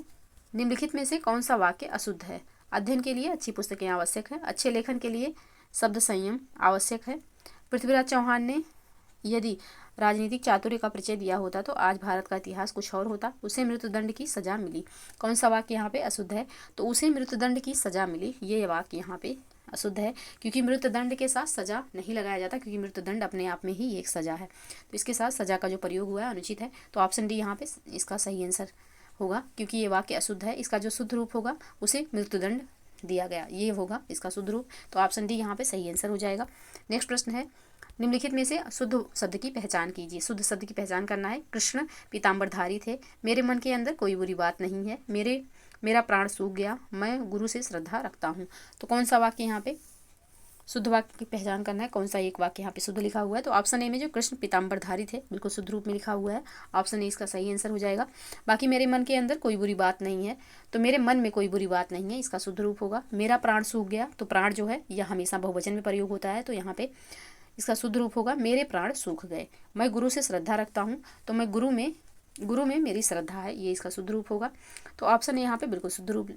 निम्नलिखित में से कौन सा वाक्य अशुद्ध है? अध्ययन के लिए अच्छी पुस्तकें आवश्यक है, अच्छे लेखन के लिए शब्द संयम आवश्यक है। पृथ्वीराज चौहान ने यदि राजनीतिक चातुर्य का परिचय दिया होता तो आज भारत का इतिहास कुछ और होता, उसे मृत्युदंड की सजा मिली। कौन सा वाक्य यहाँ पे अशुद्ध है? तो उसे मृत्युदंड की सजा मिली, ये वाक्य यहाँ पे अशुद्ध है, क्योंकि मृत्युदंड के साथ सजा नहीं लगाया जाता, क्योंकि मृत्युदंड अपने आप में ही एक सजा है, तो इसके साथ सजा का जो प्रयोग हुआ है अनुचित है। तो ऑप्शन डी यहाँ पे इसका सही आंसर होगा, क्योंकि ये वाक्य अशुद्ध है, इसका जो शुद्ध रूप होगा उसे मृत्युदंड दिया गया, ये होगा इसका शुद्ध रूप, तो ऑप्शन डी यहाँ पे सही आंसर हो जाएगा। नेक्स्ट प्रश्न है, निम्नलिखित में से शुद्ध शब्द की पहचान कीजिए। शुद्ध शब्द की पहचान करना है। कृष्ण पीताम्बरधारी थे, मेरे मन के अंदर कोई बुरी बात नहीं है, मेरा प्राण सूख गया, मैं गुरु से श्रद्धा रखता हूँ। तो कौन सा वाक्य यहाँ पे शुद्ध वाक्य की पहचान करना है, कौन सा एक वाक्य यहाँ पे शुद्ध लिखा हुआ है। तो ऑप्शन ए में जो कृष्ण पीताम्बरधारी थे बिल्कुल शुद्ध रूप में लिखा हुआ है, ऑप्शन ए इसका सही आंसर हो जाएगा। बाकी मेरे मन के अंदर कोई बुरी बात नहीं है, तो मेरे मन में कोई बुरी बात नहीं है, इसका शुद्ध रूप होगा। मेरा प्राण सूख गया, तो प्राण जो है यह हमेशा बहुवचन में प्रयोग होता है, तो यहाँ पे इसका शुद्ध रूप होगा मेरे प्राण सूख गए। मैं गुरु से श्रद्धा रखता हूँ, तो मैं गुरु में मेरी श्रद्धा है, ये इसका शुद्ध रूप होगा। तो ऑप्शन यहाँ पे बिल्कुल शुद्ध रूप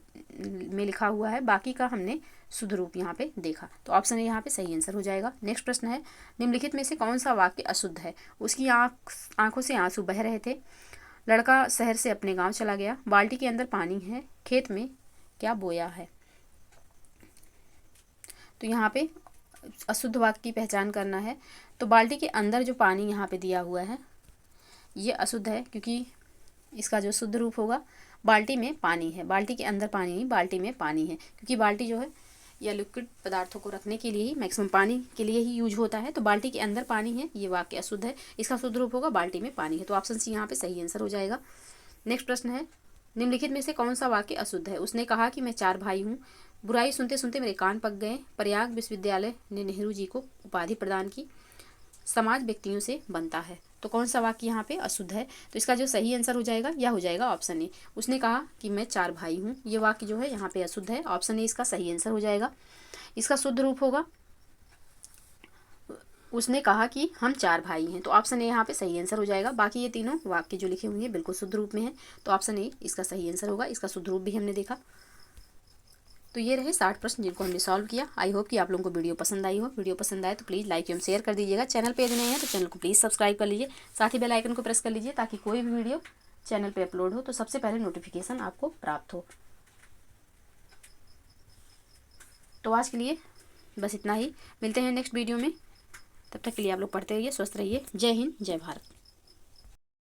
में लिखा हुआ है, बाकी का हमने शुद्ध रूप यहाँ पे देखा, तो ऑप्शन यहाँ पे सही आंसर हो जाएगा। नेक्स्ट प्रश्न है, निम्नलिखित में से कौन सा वाक्य अशुद्ध है। उसकी आंखों से आंसू बह रहे थे, लड़का शहर से अपने गाँव चला गया, बाल्टी के अंदर पानी है, खेत में क्या बोया है। तो यहाँ पे अशुद्ध वाक्य की पहचान करना है। तो बाल्टी के अंदर जो पानी यहाँ पे दिया हुआ है ये अशुद्ध है, क्योंकि इसका जो शुद्ध रूप होगा बाल्टी में पानी है, बाल्टी के अंदर पानी नहीं, बाल्टी में पानी है, क्योंकि बाल्टी जो है या लिक्विड पदार्थों को रखने के लिए ही, मैक्सिमम पानी के लिए ही यूज होता है। तो बाल्टी के अंदर पानी है, ये वाक्य अशुद्ध है, इसका शुद्ध रूप होगा बाल्टी में पानी है, तो ऑप्शन सी यहाँ पे सही आंसर हो जाएगा। नेक्स्ट प्रश्न है, निम्नलिखित में से कौन सा वाक्य अशुद्ध है। उसने कहा कि मैं 4 भाई हूँ, बुराई सुनते सुनते मेरे कान पक गए, प्रयाग विश्वविद्यालय ने नेहरू जी को उपाधि प्रदान की, समाज व्यक्तियों से बनता है। तो कौन सा वाक्य यहाँ पे अशुद्ध है। तो इसका जो सही आंसर हो जाएगा यह हो जाएगा ऑप्शन ए। उसने कहा कि मैं 4 भाई हूँ, ये वाक्य जो है यहाँ पे अशुद्ध है, ऑप्शन ए इसका सही आंसर हो जाएगा। इसका शुद्ध रूप होगा उसने कहा कि हम 4 भाई हैं, तो ऑप्शन ए यहाँ पे सही आंसर हो जाएगा। बाकी ये तीनों वाक्य जो लिखे हुए हैं बिल्कुल शुद्ध रूप में है, तो ऑप्शन ए इसका सही आंसर होगा। इसका शुद्ध रूप भी हमने देखा। तो ये रहे 60 प्रश्न जिनको हमने सॉल्व किया। आई होप कि आप लोगों को वीडियो पसंद आई हो। वीडियो पसंद आए तो प्लीज़ लाइक एवं शेयर कर दीजिएगा। चैनल पे यदि नए हैं तो चैनल को प्लीज़ सब्सक्राइब कर लीजिए, साथ ही बेल आइकन को प्रेस कर लीजिए ताकि कोई भी वीडियो चैनल पे अपलोड हो तो सबसे पहले नोटिफिकेशन आपको प्राप्त हो। तो आज के लिए बस इतना ही, मिलते हैं नेक्स्ट वीडियो में। तब तक के लिए आप लोग पढ़ते रहिए, स्वस्थ रहिए। जय हिंद, जय भारत।